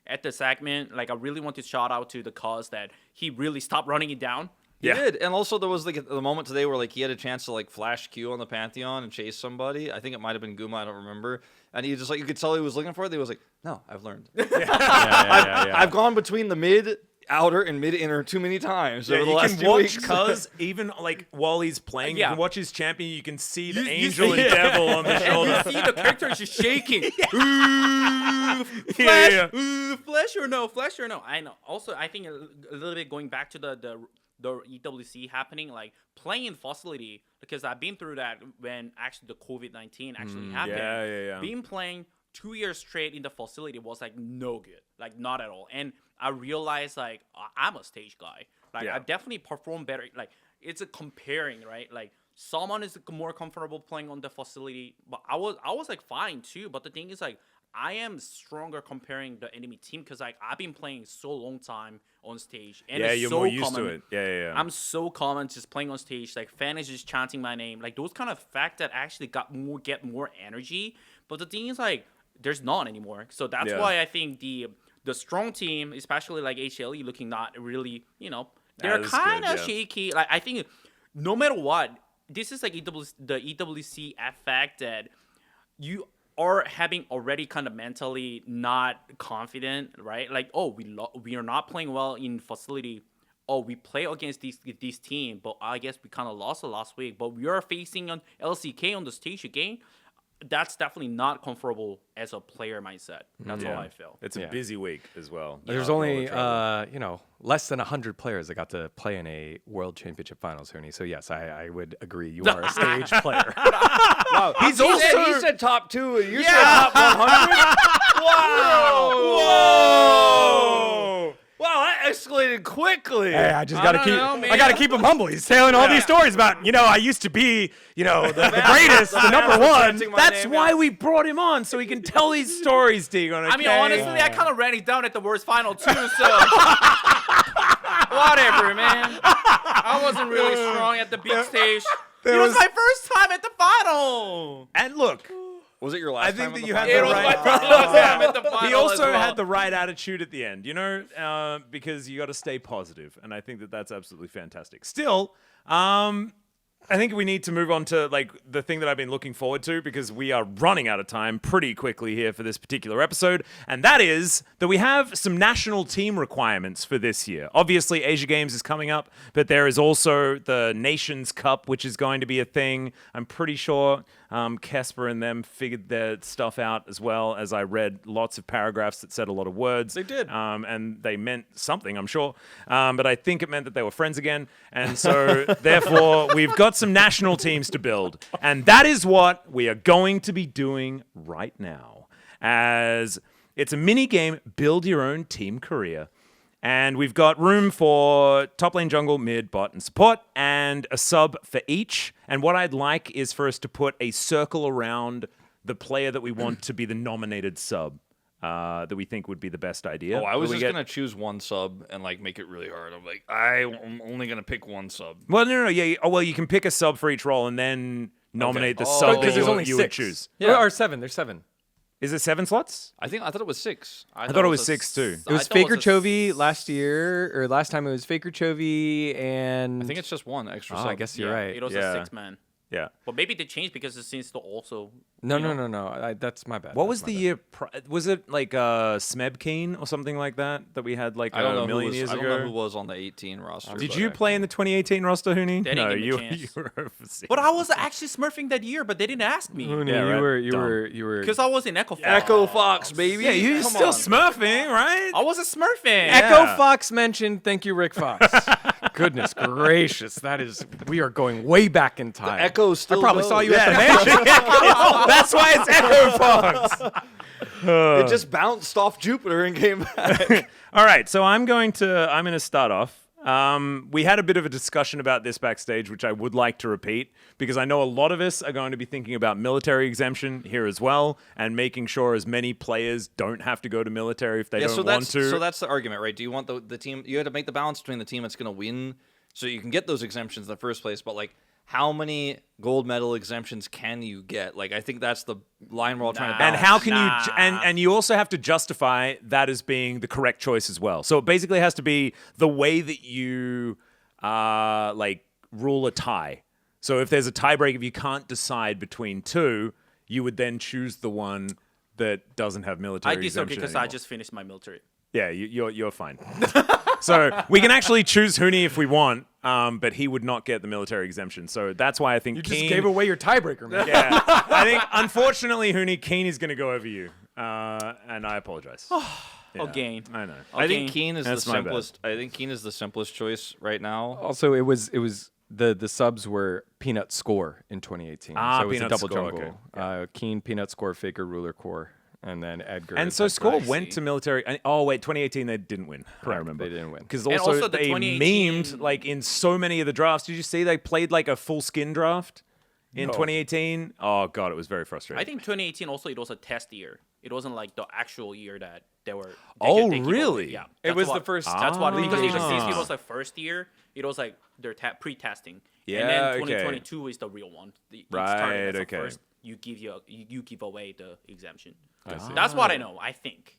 at the segment, like, I really want to shout out to the cause that he really stopped running it down. He did. And also there was like the moment today where like he had a chance to like flash Q on the Pantheon and chase somebody. I think it might have been Guma, I don't remember. And he just like, you could tell he was looking for it. He was like, no, I've learned. I've gone between the mid, outer, and mid inner too many times over the last 2 weeks. You can watch Cuz even like while he's playing. You can watch his champion. You can see the angel see and devil on the shoulder. You see the character is just shaking. Flash or no? I know. Also, I think a little bit going back to the EWC happening, like playing in facility, because I've been through that when actually the COVID-19 actually happened. Yeah. Being playing 2 years straight in the facility was like no good, like not at all. And I realized like I'm a stage guy. Like I definitely perform better. Like it's a comparing, right? Like someone is more comfortable playing on the facility, but I was like fine too. But the thing is like I am stronger comparing the enemy team because like I've been playing so long time on stage, and it's you're so more used common. to it. Yeah. I'm so common just playing on stage, like fans is just chanting my name, like those kind of fact that actually get more energy. But the thing is like there's none anymore. So that's why I think the strong team, especially like HLE, looking not really, they're kind of shaky. Like I think no matter what, this is like the EWC effect that you are having already kind of mentally not confident, right? Like, oh, we are not playing well in facility. Oh, we play against this team, but I guess we kind of lost the last week. But we are facing an LCK on the stage again. That's definitely not comfortable as a player mindset. That's how I feel. It's a busy week as well. There's only less than 100 players that got to play in a World Championship Finals, Hooney. So yes, I would agree. You are a stage player. Wow, he said top 2. You said top 100. Whoa! Wow, that escalated quickly. Hey, I just gotta I gotta keep him humble. He's telling all these stories about, I used to be, the greatest, the number one. That's why we brought him on, so he can tell these stories, Tegon. Okay? I mean, honestly, I kind of ran it down at the worst final too, so whatever, man. I wasn't really strong at the big stage. It was my first time at the final. And look, Was it your last I time? think that in you the had final? the It was right. my final time at the He final also as well. had the right attitude at the end, because you got to stay positive, and I think that that's absolutely fantastic. Still, I think we need to move on to like the thing that I've been looking forward to because we are running out of time pretty quickly here for this particular episode, and that is that we have some national team requirements for this year. Obviously, Asia Games is coming up, but there is also the Nations Cup, which is going to be a thing. I'm pretty sure Kesper and them figured their stuff out as well, as I read lots of paragraphs that said a lot of words. They did. And they meant something, I'm sure. But I think it meant that they were friends again. And so, therefore, we've got some national teams to build. And that is what we are going to be doing right now. As it's a mini game, build your own team career. And we've got room for top lane, jungle, mid, bot, and support, and a sub for each. And what I'd like is for us to put a circle around the player that we want to be the nominated sub that we think would be the best idea. Oh, I was But we just get- gonna choose one sub and like make it really hard. I'm like, I'm only gonna pick one sub. Well, no, yeah. Oh, well, you can pick a sub for each role and then nominate the Oh, sub Because that there's only you would 6. choose. Yeah. Or 7. There's 7. Is it 7 slots? I thought it was 6. I thought it was 6 too. It was Faker Chovy last year, or last time it was Faker Chovy, and I think it's just one extra Oh, sub. I guess you're right. It was Yeah. a 6-man. Yeah. But maybe they changed because it seems to also. No. That's my bad. What That's was my the bad. year? Was it like Smebkeen or something like that we had like I don't know a million who was, years I ago? don't know who was on the 18 roster. Did but you play in the 2018 roster, Hooney? They didn't No, give me a you chance. were overseas. But I was actually smurfing that year, but they didn't ask me. Hooney, Yeah, right. you Dumb. were. Because I was in Echo Fox. Echo Fox, baby? Yeah, you're Come still on. smurfing, right? I was a smurfing. Echo Yeah. Fox mentioned. Thank you, Rick Fox. Goodness gracious, we are going way back in time. Echo still I probably goes. saw you at the mansion. That's why it's Echo Fox. It just bounced off Jupiter and came back. All right, so I'm going to start off. We had a bit of a discussion about this backstage, which I would like to repeat, because I know a lot of us are going to be thinking about military exemption here as well, and making sure as many players don't have to go to military if they Yeah, don't so want that's to. so that's the argument, right? Do you want the team? You had to make the balance between the team that's going to win, so you can get those exemptions in the first place. But like, how many gold medal exemptions can you get? Like, I think that's the line we're all trying to And balance. how can Nah. you and you also have to justify that as being the correct choice as well. So it basically has to be the way that you like rule a tie. So if there's a tiebreak, if you can't decide between two, you would then choose the one that doesn't have military I disagree exemption because I anymore. just finished my military. Yeah, you're fine. So we can actually choose Hooney if we want, but he would not get the military exemption. So that's why I think You Keen, just gave away your tiebreaker, man. Yeah, I think unfortunately Hooney, Keen is going to go over you, and I apologize. Yeah, Again. I know. I think Okay. Keen is the That's my bad. simplest. I think Keen is the simplest choice right now. Also, it was the subs were Peanut Score in 2018. Ah, so it was Peanut a double Score, jungle. okay. Keen, Peanut Score, Faker, Ruler Core, and then Edgar. And is so like Score the- went to military. Oh wait, 2018 they didn't win. I remember they didn't win. because And also, also the they 2018 memed like in so many of the drafts. Did you see they played like a full skin draft in 2018? Oh god, it was very frustrating. I think 2018 also it was a test year. It wasn't like the actual year that they were. Oh, they keep really? on- Yeah. It that's was what- the first. That's what because if Ah. it was the first year, it was like their pre-testing. Yeah, And then okay. 2022 is the real one. It Right, started as a okay. First, you give away the exemption. That's what I know. I think.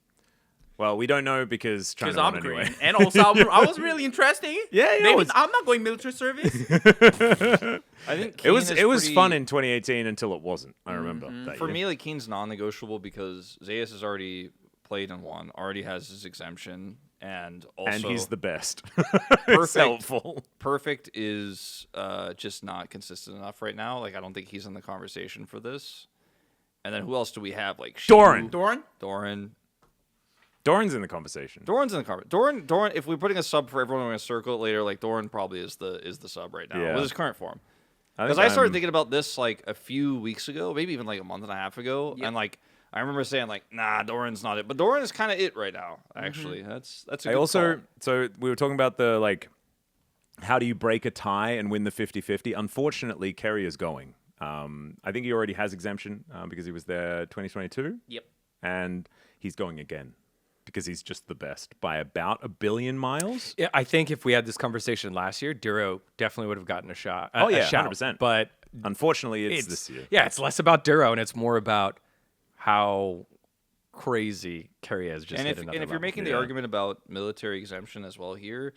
Well, we don't know because Because China I'm won green, anyway. and also I was really interesting. Yeah, yeah, it Maybe was- I'm not going military service. I think It was Keen is fun pretty- in 2018 until it wasn't. I remember that For year. me, like Keen's non-negotiable because Zayas has already played and won, already has his exemption, and also and he's the best. It's Perfect. helpful. Perfect is just not consistent enough right now. Like I don't think he's in the conversation for this. And then who else do we have? Like Doran. Shu, Doran. Doran's in the conversation. Doran's in the conversation. Doran. If we're putting a sub for everyone, we're gonna circle it later. Like Doran probably is the sub right now Yeah. with his current form. think Because I started I'm- thinking about this like a few weeks ago, maybe even like a month and a half ago, Yep. and like I remember saying like, nah, Doran's not it, but Doran is kind of it right now. Actually, that's a I good also call. so we were talking about the like how do you break a tie and win the 50-50? Unfortunately, Kerry is going. I think he already has exemption because he was there 2022. Yep. And he's going again because he's just the best by about 1 billion miles. Yeah, I think if we had this conversation last year, Duro definitely would have gotten a shot. Oh, yeah, a shout. 100%. But Unfortunately, it's this year. Yeah, it's less about Duro and it's more about how crazy Carrier has just And hit if another you're level. making the argument about military exemption as well here,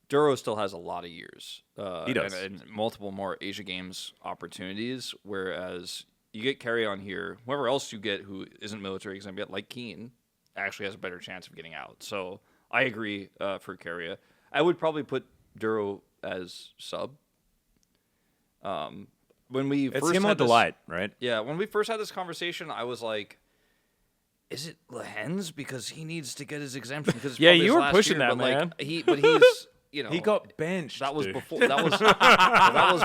Duro still has a lot of years. He does. And multiple more Asia Games opportunities, whereas you get Carry on here, whoever else you get who isn't military exempt yet, like Keen, actually has a better chance of getting out. So I agree for Carrier. I would probably put Duro as sub. When we It's first him had or this, Delight, right? Yeah, when we first had this conversation, I was like, is it Lehens? Because he needs to get his exemption. Because Yeah, you were pushing that, but man. He's He got benched. that was dude. before that was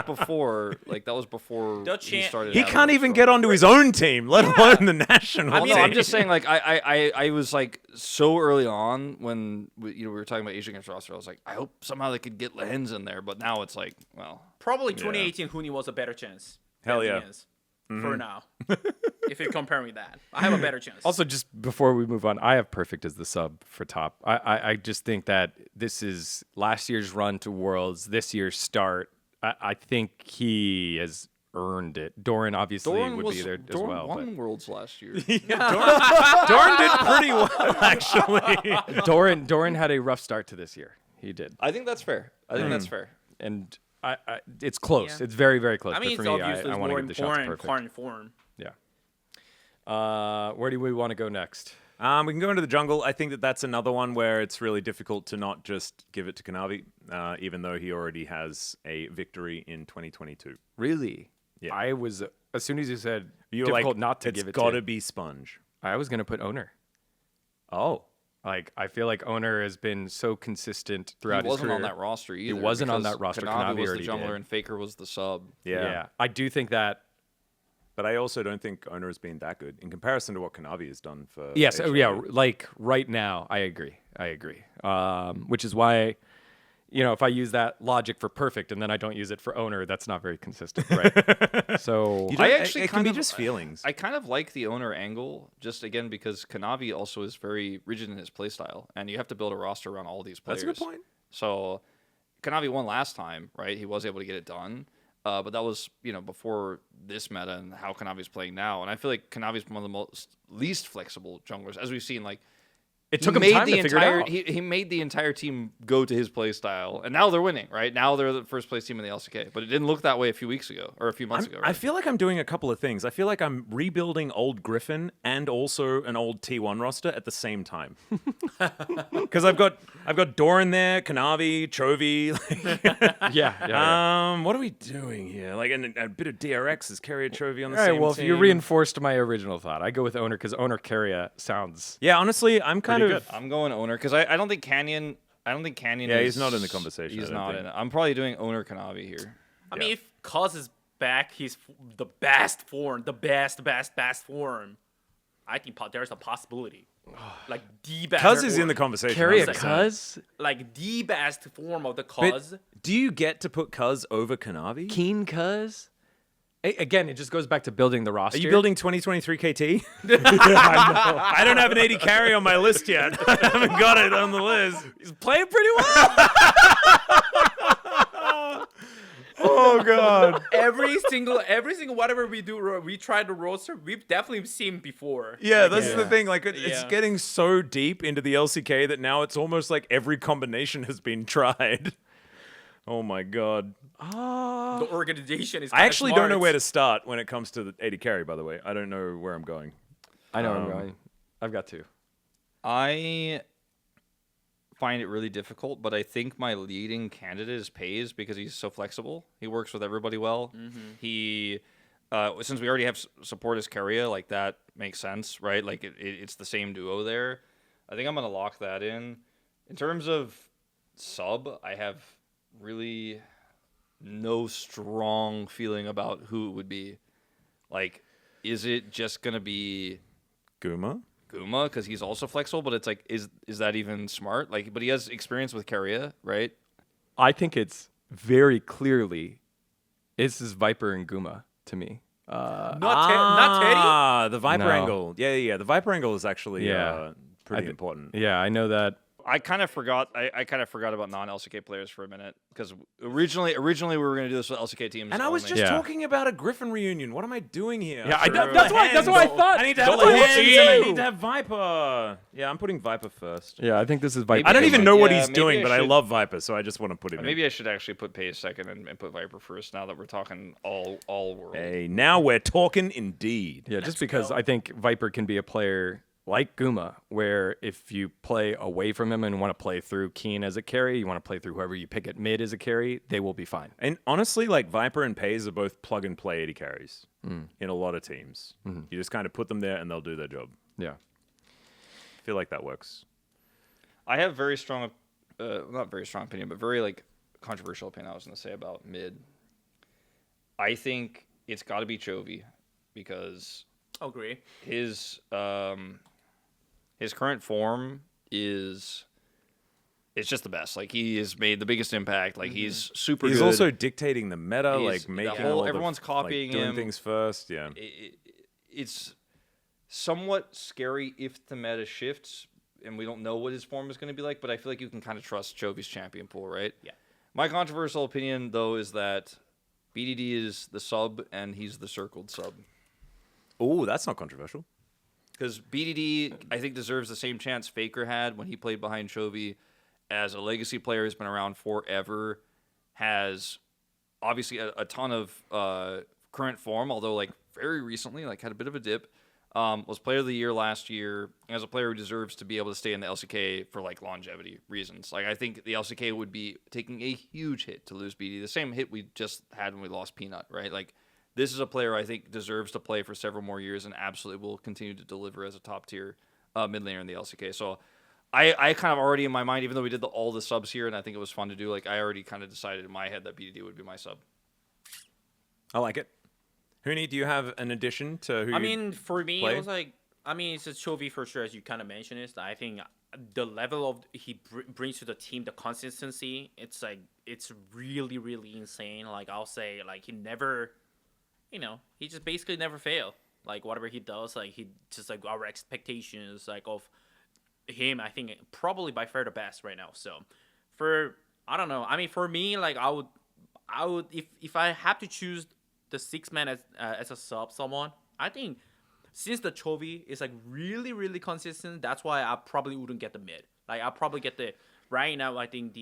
before The he chan- started. He having can't a even strong- get onto his own team, let alone the national Well, team. no, I'm just saying, like I was like so early on when we were talking about Asia Games roster. I was like, I hope somehow they could get Lehens in there. But now it's like, well, Probably 2018 Huni was a better chance. Hell than yeah. Lehens, For now. If you compare me that. I have a better chance. Also, just before we move on, I have Perfect as the sub for top. I just think that this is last year's run to Worlds, this year's start. I think he has earned it. Doran obviously would be there as well. won Worlds last year. Doran did pretty well, actually. But Doran had a rough start to this year. He did. I think that's fair. I think that's fair. And it's close. Yeah. It's very, very close. I mean, but it's for me, obviously I want to more give the shot to important Perfect. current form. Yeah. Where do we want to go next? We can go into the jungle. I think that's another one where it's really difficult to not just give it to Kanavi, even though he already has a victory in 2022. Really? Yeah. I was, as soon as you said You're difficult like, not to it's give it got to, to be Sponge. I was going to put Owner. Oh. Like, I feel like Owner has been so consistent throughout He his wasn't career. on that roster either. wasn't on because that roster. Kanavi Kanavi was the already jungler did. and Faker was the sub. Yeah. I do think that. But I also don't think Owner has been that good in comparison to what Kanavi has done for. Yes, HLU. like right now, I agree. Which is why, if I use that logic for Perfect and then I don't use it for Owner, that's not very consistent, right? So You don't- I actually it can kind be of- just feelings. I kind of like the owner angle, just again because Kanavi also is very rigid in his playstyle, and you have to build a roster around all these players. That's a good point. So Kanavi won last time, right? He was able to get it done, but that was before this meta and how Kanavi's playing now. And I feel like Kanavi's one of the least flexible junglers, as we've seen. Like it took him time to figure it out. He made the entire team go to his play style, and now they're winning. Right now, they're the first place team in the LCK, but it didn't look that way a few weeks ago or a few months ago. I Right? feel like I'm doing a couple of things. I feel like I'm rebuilding old Griffin and also an old T1 roster at the same time. Because I've got Doran there, Kanavi, Chovy. Yeah. What are we doing here? Like, and a bit of DRX is Carrier Chovy on the All same right, well, if team. you reinforced my original thought, I go with Owner because Owner Carrier sounds. Yeah, honestly, I'm kind Pretty of. good. I'm going owner because I don't think Canyon. Yeah, he's not in the conversation, I He's don't not think. in it. I'm probably doing owner Kanavi here. I mean, if Cuz is back, he's the best form, the best form. I think there's a possibility. Like the best. Cuz is in the conversation. Carrier 100%. Cuz? Like the best form of the But Cuz. do you get to put Cuz over Kanavi? Keen Cuz? Again, it just goes back to building the roster. Are you building 2023 KT? I don't have an 80 carry on my list yet. I haven't got it on the list. He's playing pretty well. Oh god. every single whatever we do, we try to roster. We've definitely seen before. Yeah, that's the thing. Like, it's Yeah. getting so deep into the LCK that now it's almost like every combination has been tried. Oh my god. The organization is. I actually don't know where to start when it comes to the 80 carry, by the way. I don't know where I'm going. I know I'm going. I've got two. I find it really difficult, but I think my leading candidate is Pays because he's so flexible. He works with everybody well. He, since we already have support as Carrier, like that makes sense, right? Like it's the same duo there. I think I'm gonna lock that in. In terms of sub, I have really no strong feeling about who it would be. Like, is it just gonna be Guma? Guma because he's also flexible? But it's like, is that even smart? Like, but he has experience with Carrier, right? I think it's very clearly this is Viper and Guma to me. Not Teddy. Ah, the Viper No. angle. Yeah. The Viper angle is actually Yeah. pretty important. Yeah, I know that. I kind of forgot. I kind of forgot about non-LCK players for a minute because originally we were going to do this with LCK teams. And I was only. just talking about a Griffin reunion. What am I doing here? Yeah, Sure. that's why I thought. I need to have Don't the look hands, at and I you. need to have Viper. Yeah, I'm putting Viper first. Yeah, I think this is Viper. I don't even know what Yeah, he's maybe doing, I but I should- love Viper, so I just want to put him in. Maybe I should actually put Pace second and put Viper first. Now that we're talking all world. Hey, now we're talking indeed. Yeah, just because I think Viper can be a player like Guma, where if you play away from him and want to play through Keen as a carry, you want to play through whoever you pick at mid as a carry, they will be fine. And honestly, like Viper and Paze are both plug and play AD carries in a lot of teams. You just kind of put them there and they'll do their job. Yeah. I feel like that works. I have very strong, not very strong opinion, but very like controversial opinion. I was going to say about mid. I think it's got to be Chovy because Agree. his current form is it's just the best. Like he has made the biggest impact. Like he's super. He's good. also dictating the meta, He's- like the making whole- all the, everyone's copying doing him. things first. Yeah. It's somewhat scary if the meta shifts and we don't know what his form is going to be like. But I feel like you can kind of trust Chovy's champion pool, right? Yeah. My controversial opinion though is that BDD is the sub and he's the circled sub. Oh, that's not controversial. Because BDD, I think, deserves the same chance Faker had when he played behind Chovy as a legacy player who's been around forever, has obviously a ton of current form, although like very recently, like had a bit of a dip. Was player of the year last year, as a player who deserves to be able to stay in the LCK for like longevity reasons. Like I think the LCK would be taking a huge hit to lose BDD, the same hit we just had when we lost Peanut, right? Like this is a player I think deserves to play for several more years and absolutely will continue to deliver as a top tier mid laner in the LCK. So I kind of already in my mind, even though we did all the subs here and I think it was fun to do, like I already kind of decided in my head that BDD would be my sub. I like it. Hooney, do you have an addition to who I you mean, for me, play? it was like, I mean, it's a Chovy for sure, as you kind of mentioned. Is I think the level of he brings to the team, the consistency, it's like it's really, really insane. Like I'll say, like he never, he just basically never fail. Like whatever he does, like he just like our expectations, like of him, I think probably by far the best right now. So I don't know. I mean, for me, like I would if I had to choose the 6-man as a sub someone, I think since the Chovy is like really, really consistent, that's why I probably wouldn't get the mid. Like I'll probably get the right now. I think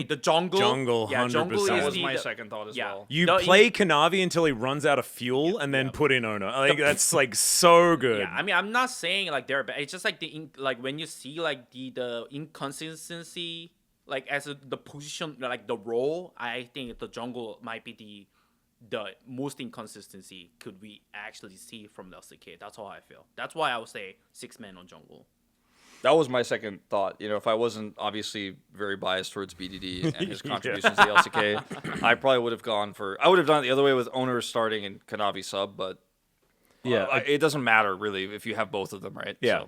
the jungle. jungle, Yeah, 100%. jungle is That was the, my the- second thought as yeah. well. You No, play Kanavi until he runs out of fuel, and then put in Ona. Like that's like so good. Yeah, I mean, I'm not saying like they're bad. It's just like like when you see like the inconsistency, like as the position, like the role. I think the jungle might be the most inconsistency could we actually see from the LCK. That's how I feel. That's why I would say 6-man on jungle. That was my second thought. If I wasn't obviously very biased towards BDD and his contributions to the LCK, I probably would have gone for. I would have done it the other way with Owner starting and Kanavi sub, but it doesn't matter really if you have both of them, right? Yeah.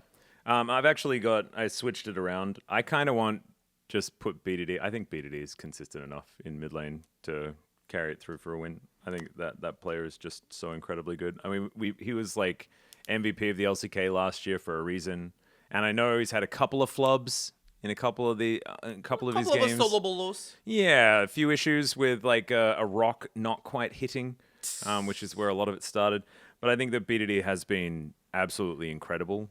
So, I switched it around. I kind of want just put BDD. I think BDD is consistent enough in mid lane to carry it through for a win. I think that player is just so incredibly good. I mean, he was like MVP of the LCK last year for a reason, and I know he's had a couple of flubs in a couple of his games. Solo bolos. Yeah, a few issues with like a rock not quite hitting, which is where a lot of it started. But I think that BDD has been absolutely incredible.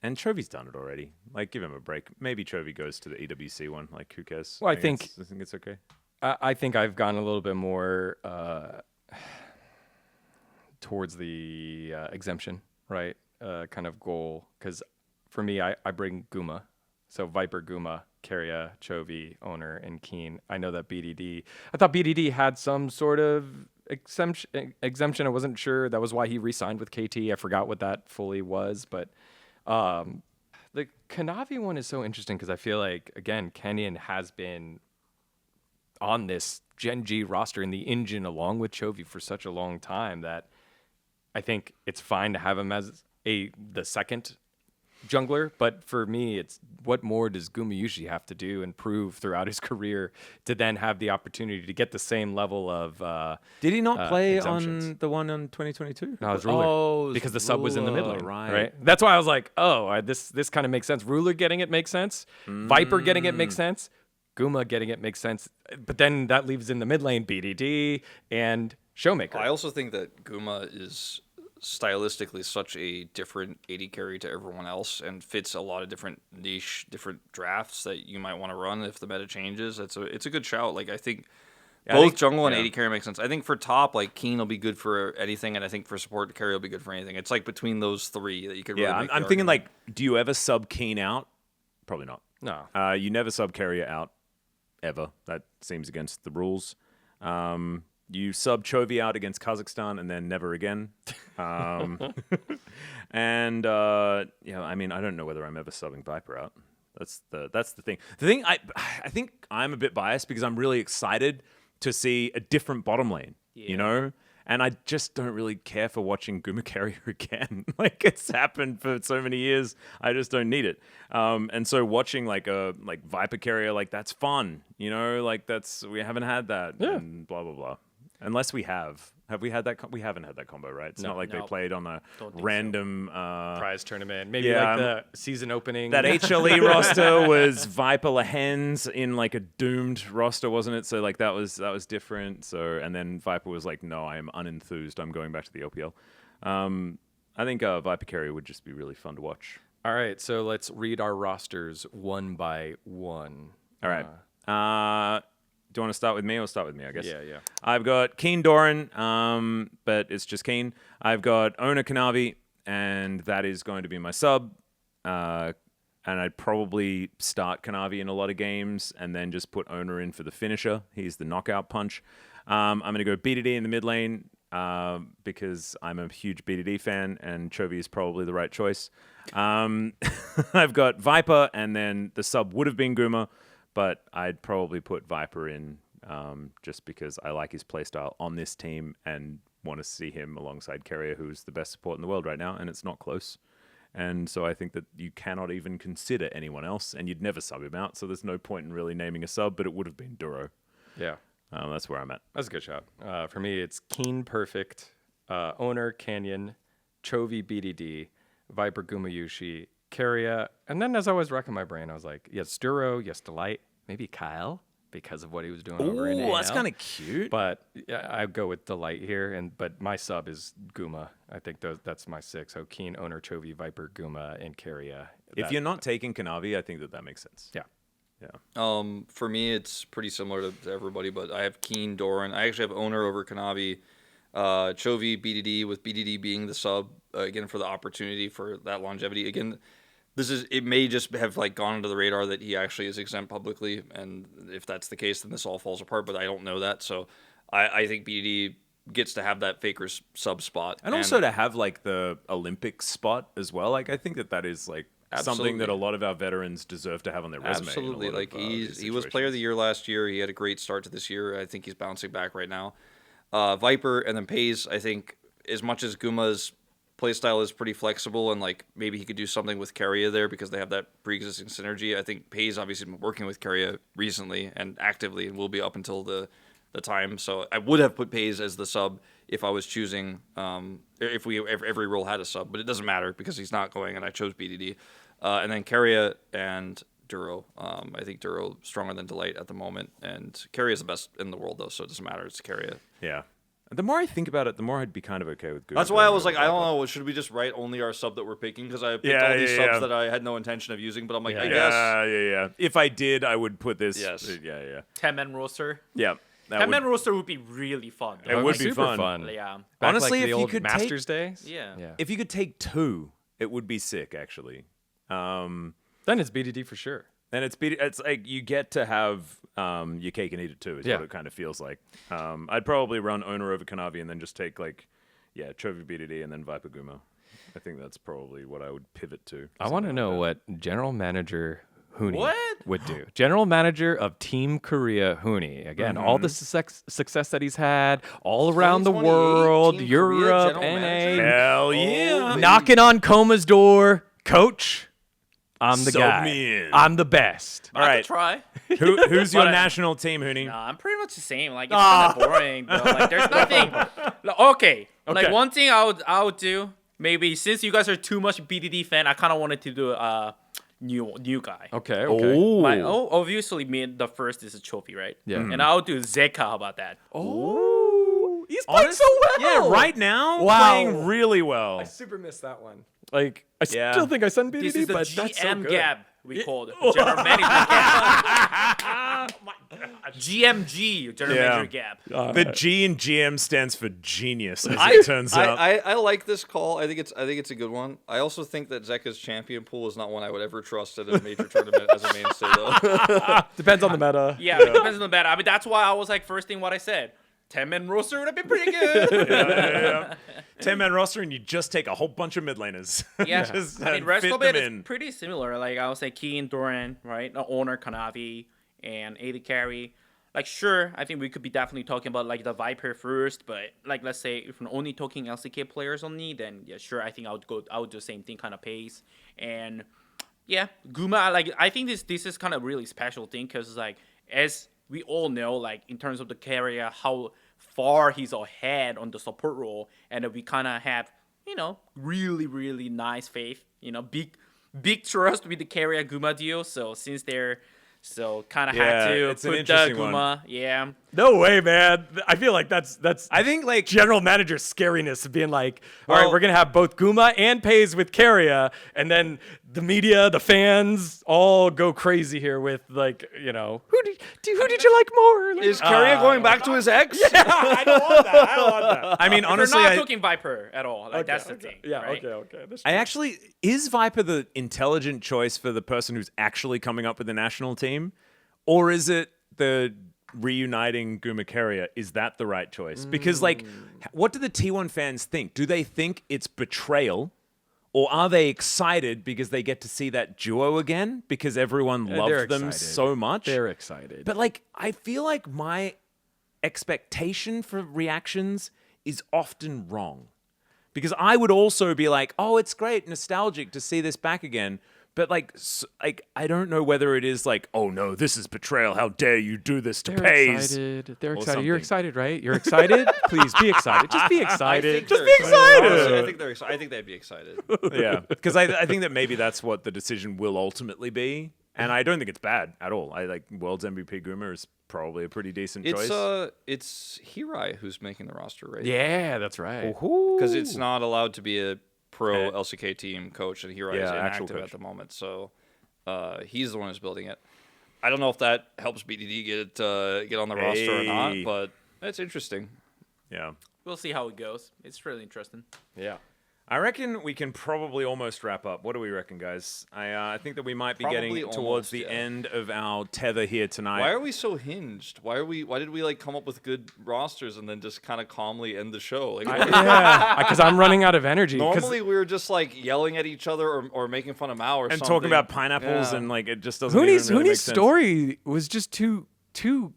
And Chovy's done it already. Like, give him a break. Maybe Chovy goes to the EWC one. Like, who cares? Well, I I think it's okay. I think I've gone a little bit more towards the exemption, right? Kind of goal. Because for me, I bring Guma. So Viper, Guma, Keria, Chovy, Owner, and Keen. I know that I thought BDD had some sort of exemption. I wasn't sure. That was why he re-signed with KT. I forgot what that fully was. But the Kanavi one is so interesting because I feel like, again, Kenyan has been on this Gen G roster in the engine along with Chovy for such a long time that I think it's fine to have him as the second jungler, but for me, it's what more does Gumayushi have to do and prove throughout his career to then have the opportunity to get the same level of Did he not play exemptions. on the one on 2022? No, it was Ruler. Oh, it was because the sub was in the mid Ruler, lane, right? That's why I was like, this kind of makes sense. Ruler getting it makes sense. Viper getting it makes sense. Guma getting it makes sense. But then that leaves in the mid lane BDD and Showmaker. I also think that Guma is stylistically such a different AD carry to everyone else and fits a lot of different niche, different drafts that you might want to run if the meta changes. It's a good shout. Like I think both jungle and AD carry make sense. I think for top, like Keen will be good for anything, and I think for support carry will be good for anything. It's like between those three that you could. Yeah, really make I'm the thinking argument. like, do you ever sub Keen out? Probably not. No. You never sub carrier out ever. That seems against the rules. You sub Chovy out against Kazakhstan and then never again. And I mean, I don't know whether I'm ever subbing Viper out. That's the thing. The thing I think I'm a bit biased because I'm really excited to see a different bottom lane. You know. And I just don't really care for watching Guma carrier again. Like it's happened for so many years. I just don't need it. And so watching like a Viper carrier, like that's fun. You know, like we haven't had that. Yeah. And blah blah blah. Unless we have. Have we had that? We haven't had that combo, right? It's not like they played on a Don't think random Prize tournament. Maybe yeah, like the season opening. that HLE roster was Viper Lahens in like a doomed roster, wasn't it? So like that was different. So and then Viper was like, no, I am unenthused. I'm going back to the LPL. I think Viper carrier would just be really fun to watch. All right, so let's read our rosters one by one. All right. Do you want to start with me or start with me, I guess? Yeah. I've got Keen Doran, but it's just Keen. I've got Owner Kanavi, and that is going to be my sub. And I'd probably start Kanavi in a lot of games and then just put Owner in for the finisher. He's the knockout punch. I'm going to go BDD in the mid lane because I'm a huge BDD fan, and Chovy is probably the right choice. I've got Viper, and then the sub would have been Guma, but I'd probably put Viper in just because I like his playstyle on this team and want to see him alongside Carrier, who's the best support in the world right now, and it's not close. And so I think that you cannot even consider anyone else, and you'd never sub him out, so there's no point in really naming a sub, but it would have been Duro. Yeah. That's where I'm at. That's a good shot. For me, it's Keen Perfect, Owner, Canyon, Chovy, BDD, Viper, Gumayushi, Carrier. And then as I was racking my brain, I was like, yes, Duro, yes, Delight, maybe Kyle because of what he was doing over in AL. That's kind of cute. But yeah, I go with Delight here, but my sub is Guma. I think that's my 6. So Keen, Owner, Chovy, Viper, Guma, and Carrier. If you're not taking Kanavi, I think that makes sense. Yeah. For me, it's pretty similar to everybody, but I have Keen, Doran. I actually have Owner over Kanavi, Chovy, BDD, with BDD being the sub, again, for the opportunity for that longevity. Again, it may just have like gone under the radar that he actually is exempt publicly, and if that's the case, then this all falls apart, but I don't know that. So I think BDD gets to have that Faker's sub spot. And also to have like the Olympic spot as well. Like I think that is like something that a lot of our veterans deserve to have on their resume. Absolutely. Like he was player of the year last year. He had a great start to this year. I think he's bouncing back right now. Viper and then Pays, I think as much as Guma's playstyle is pretty flexible and like maybe he could do something with Carrier there because they have that pre-existing synergy. I think Pays obviously been working with Carrier recently and actively and will be up until the time. So I would have put Pays as the sub if I was choosing if every role had a sub, but it doesn't matter because he's not going and I chose BDD. And then Carrier and Duro. I think Duro stronger than Delight at the moment, and Carrier is the best in the world though, so it doesn't matter. It's Carrier. Yeah. The more I think about it, the more I'd be kind of okay with Guma. That's why I was like, I don't know, should we just write only our sub that we're picking? Because I picked all these subs that I had no intention of using, but I'm like, I guess. Yeah. If I did, I would put this. Yes. Yeah. 10-man roster. Yeah. 10-man roster would be really fun. It would be super fun. Yeah. Back Honestly, like if the you old could Masters days. Yeah. If you could take 2, it would be sick, actually. Then it's BDD for sure. And it's like you get to have your cake and eat it too, is Yeah. what it kind of feels like. I'd probably run Owner over Kanavi and then just take Chovy BDD and then Viper Guma. I think that's probably what I would pivot to. I want to know what General Manager Hooney What? would do. General Manager of Team Korea Hooney. Again, all the success that he's had all around the 2028 world, Team Korea Europe, General NA. Manager? Hell yeah. Knocking on Coma's door. Coach, I'm the Sub guy. me in. I'm the best. All I right. could try. Who's your But, national team, Hooney? Nah, I'm pretty much the same. Like, it's kind of boring, bro. Like, there's nothing. Okay. Like, one thing I would do, maybe, since you guys are too much BDD fan, I kind of wanted to do a new guy. Okay. Oh. Obviously, the first is a trophy, right? Yeah. And I'll do Zeka. How about that? Oh, he's playing so well. Yeah, right now, Wow. playing really well. I super missed that one. Like, I Yeah. still think I sent BDD, This is the but that's so GM good. gap we called it. General Manager gap. GMG, General Yeah. Manager gap. The G in GM stands for genius, as it turns out. I like this call. I think it's a good one. I also think that Zeka's champion pool is not one I would ever trust at a major tournament as a mainstay, though. Depends on the meta. Yeah, it depends on the meta. I mean, that's why I was like, first thing what I said. 10-man roster would have been pretty good. Yeah. 10-man roster, and you just take a whole bunch of mid laners. Yeah, Just, I mean, rest fit of it them is in. pretty similar. Like, I would say Keen, Doran, right? Owner, Kanavi, and AD Carry. Like, sure, I think we could be definitely talking about, like, the Viper first, but, like, let's say if we're only talking LCK players only, then, yeah, sure, I think I would do the same thing kind of pace. And, yeah, Guma, like, I think this is kind of really special thing, because, like, as we all know, like, in terms of the carrier, how far he's ahead on the support role, and we kind of have, you know, really, really nice faith, you know, big trust with the carrier Guma deal. So since they're kind of Yeah, had to it's an put the interesting Guma, one. yeah. No way, man. I feel like that's I think, like, general manager scariness of being like, all right, Well- we're gonna have both Guma and Pays with Carrier, and then the media, the fans, all go crazy here with, like, you know, who did you like more? Like, Is Carrier going back to his ex? I don't want that. I don't want that. I mean, honestly, We're not talking Viper at all. Like, that's the Okay. thing. Yeah. right? Okay. I actually, is Viper the intelligent choice for the person who's actually coming up with the national team? Or is it the reuniting Guma Carrier? Is that the right choice? Because, like, what do the T1 fans think? Do they think it's betrayal? Or are they excited because they get to see that duo again? Because everyone they're loved them excited. so much? They're excited. But, like, I feel like my expectation for reactions is often wrong. Because I would also be like, oh, it's great, nostalgic to see this back again. But, like, I don't know whether it is like, oh, no, this is betrayal. How dare you do this to They're Pays? excited. They're or excited. You're something. excited, right? You're excited? Please be excited. Just be excited. Just they're be excited. Honestly, I think they're excited. I think they'd be excited. Yeah. Because I think that maybe that's what the decision will ultimately be. And I don't think it's bad at all. I like World's MVP Guma is probably a pretty decent choice. It's Hirai who's making the roster, right? Yeah, that's right. Because it's not allowed to be a pro Eh. LCK team coach, and Hirai Yeah, is actual inactive coach. at the moment. So he's the one who's building it. I don't know if that helps BDD get on the roster or not, Hey. but that's interesting. Yeah. We'll see how it goes. It's really interesting. Yeah. I reckon we can probably almost wrap up. What do we reckon, guys? I think that we might be getting Probably towards almost, the yeah. end of our tether here tonight. Why are we so hinged? Why did we like come up with good rosters and then just kind of calmly end the show? Like Yeah, because I'm running out of energy. 'cause- normally we were just like yelling at each other or making fun of Mao or and something. talking about pineapples Yeah. and like it just doesn't even really make Hooney's sense. story was just too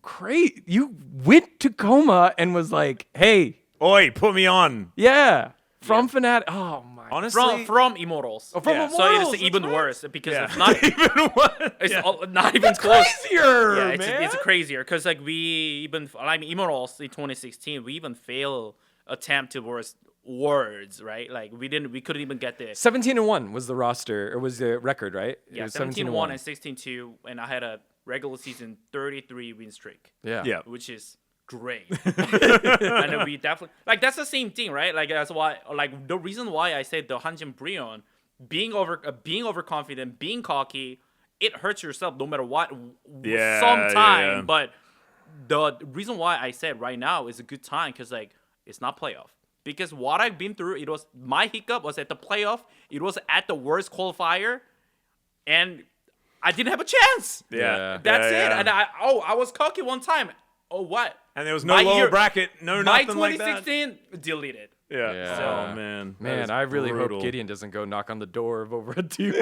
great. You went to coma and was like, hey, Oi, put me on. yeah, from Fnatic. Oh my. Honestly, From Immortals. from yeah. Immortals, So it's that's even right. worse because Yeah. it's not even what? it's Yeah. not even close. Crazier, Yeah, man. it's crazier because like we even Immortals in 2016 we even failed attempt towards words, right? Like we couldn't even get the 17-1 was the roster. It was the record, right? It yeah was 17-1 and 16-2, and I had a regular season 33 win streak, Yeah. Yeah. which is great. And then we definitely like that's the same thing, right? Like that's why like the reason why I said the Hanjin Brion being overconfident, being cocky, it hurts yourself no matter what. Yeah, sometime, yeah. but the reason why I said right now is a good time because like it's not playoff. Because what I've been through, it was my hiccup was at the playoff. It was at the worst qualifier, and I didn't have a chance. Yeah. That's Yeah, it. yeah. And I was cocky one time. Oh what? And there was no My lower year- bracket, no My nothing like that. 2016 deleted. Yeah. Yeah. Oh man. That Man, is I really brutal. hope Gideon doesn't go knock on the door of over a T1.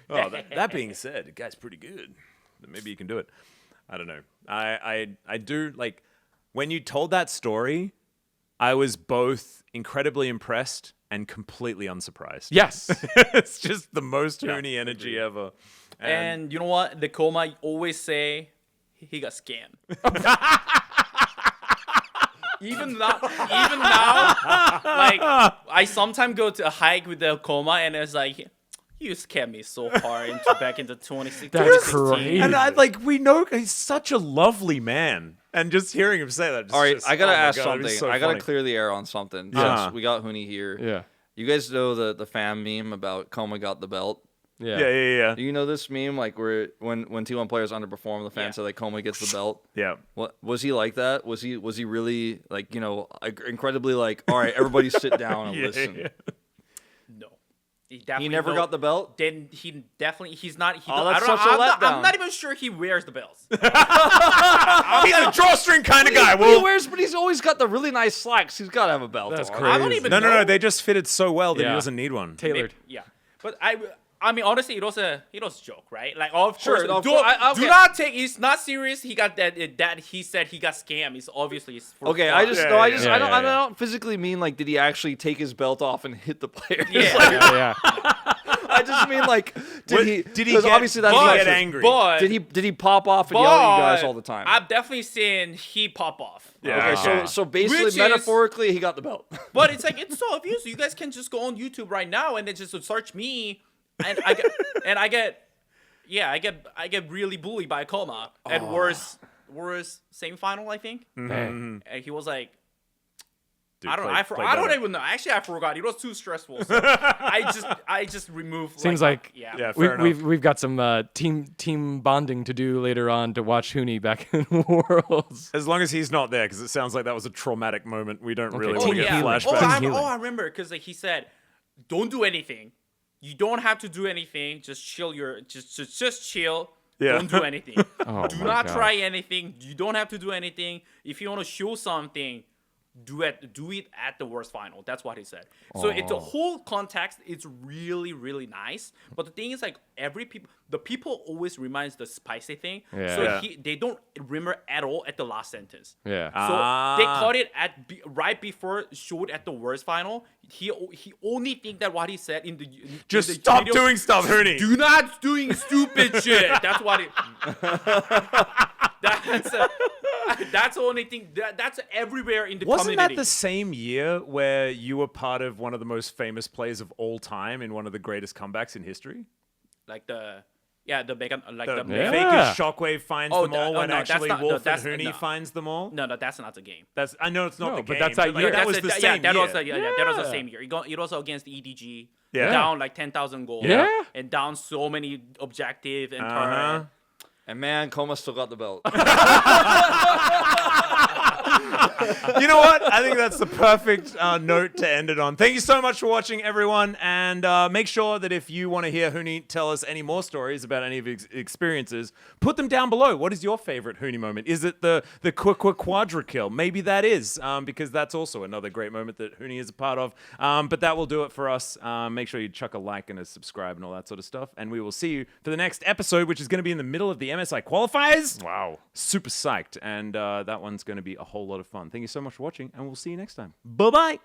Oh, that being said, the guy's pretty good. Maybe you can do it. I don't know. I do like when you told that story, I was both incredibly impressed and completely unsurprised. Yes. It's just the most Huni energy ever. And you know what? The Koma always say he got scammed. even now, like I sometimes go to a hike with the Koma, and it's like, you scammed me so far back into 2016. That's crazy. And we know he's such a lovely man, and just hearing him say that. Just, All right, just, I gotta oh my ask God, something. it's so I gotta funny. clear the air on something. Yeah. Since we got Huni here. Yeah. You guys know the fan meme about Koma got the belt? Yeah. Yeah. Do you know this meme? Like where when T1 players underperform, the fans Yeah. say like Koma gets the belt. Yeah. What was he like that? Was he really like incredibly like, all right, everybody sit down and listen. Yeah. No, He never got the belt. Then he's not. Oh, that's such a I'm letdown. not even sure he wears the belts. He's a drawstring kind of guy. He wears, but he's always got the really nice slacks. He's got to have a belt. That's on. crazy. I don't even No. know. They just fitted so well that he Yeah. doesn't need one. Tailored. Yeah, but I mean, honestly, it was a joke, right? Like, of Sure, course, of do course. Okay. not take. It's not serious. He got that he said he got scammed. It's obviously for Okay, fun. I just Yeah, I yeah, just yeah, I don't yeah, I yeah. don't physically mean like did he actually take his belt off and hit the player? Yeah. Yeah. I just mean like Did he 'cause get, obviously that's did he not get true. angry? But Did he pop off and yell at you guys all the time? I've definitely seen he pop off. Yeah. Okay, so basically Which is- metaphorically he got the belt. But it's like it's so obvious. You guys can just go on YouTube right now and then just search me, and I get really bullied by Koma at worst semifinal, I think. Man. And he was like, Dude, I don't know. play I don't better. even know. Actually, I forgot. It was too stressful. So I just removed. Seems like- Yeah, We, fair enough. we've got some team bonding to do later on to watch Huni back in Worlds. As long as he's not there, because it sounds like that was a traumatic moment. We don't really Okay, want to team get healing. flashbacks. Healing. I remember because like he said, don't do anything. You don't have to do anything. Just chill. Just chill. Yeah. Don't do anything. Oh Do my not gosh. try anything. You don't have to do anything. If you want to show something, do it at the worst final. That's what he said. So it's the whole context. It's really, really nice. But the thing is, like the people always reminds the spicy thing. Yeah. So Yeah. they don't remember at all at the last sentence. Yeah. So they caught it right before showed at the worst final. He only think that what he said in the Just in the stop video, doing stuff, Huni. do not doing stupid shit. That's what it. That's the only thing. That's everywhere in the Wasn't community. that the same year where you were part of one of the most famous plays of all time in one of the greatest comebacks in history? Like the Megan, like The the Yeah. fakest Shockwave finds Oh, them all no, when no, that's actually not- no, Wolf that's- and Huni no. finds them all? No, that's not the game. I know it's not No, the but game. that's that like, year. that was That's the it, same that year. was that was the Yeah. same year. It was against EDG. Yeah. Down like 10,000 goals. Yeah. And down so many objective and Uh-huh. And man, Koma still got the belt. You know what? I think that's the perfect note to end it on. Thank you so much for watching, everyone. And make sure that if you want to hear Huni tell us any more stories about any of his experiences, put them down below. What is your favorite Huni moment? Is it the quadra kill? Maybe that is, because that's also another great moment that Huni is a part of. But that will do it for us. Make sure you chuck a like and a subscribe and all that sort of stuff. And we will see you for the next episode, which is going to be in the middle of the MSI qualifiers. Wow. Super psyched. And that one's going to be a whole lot of fun. Thank you so much for watching, and we'll see you next time. Bye-bye.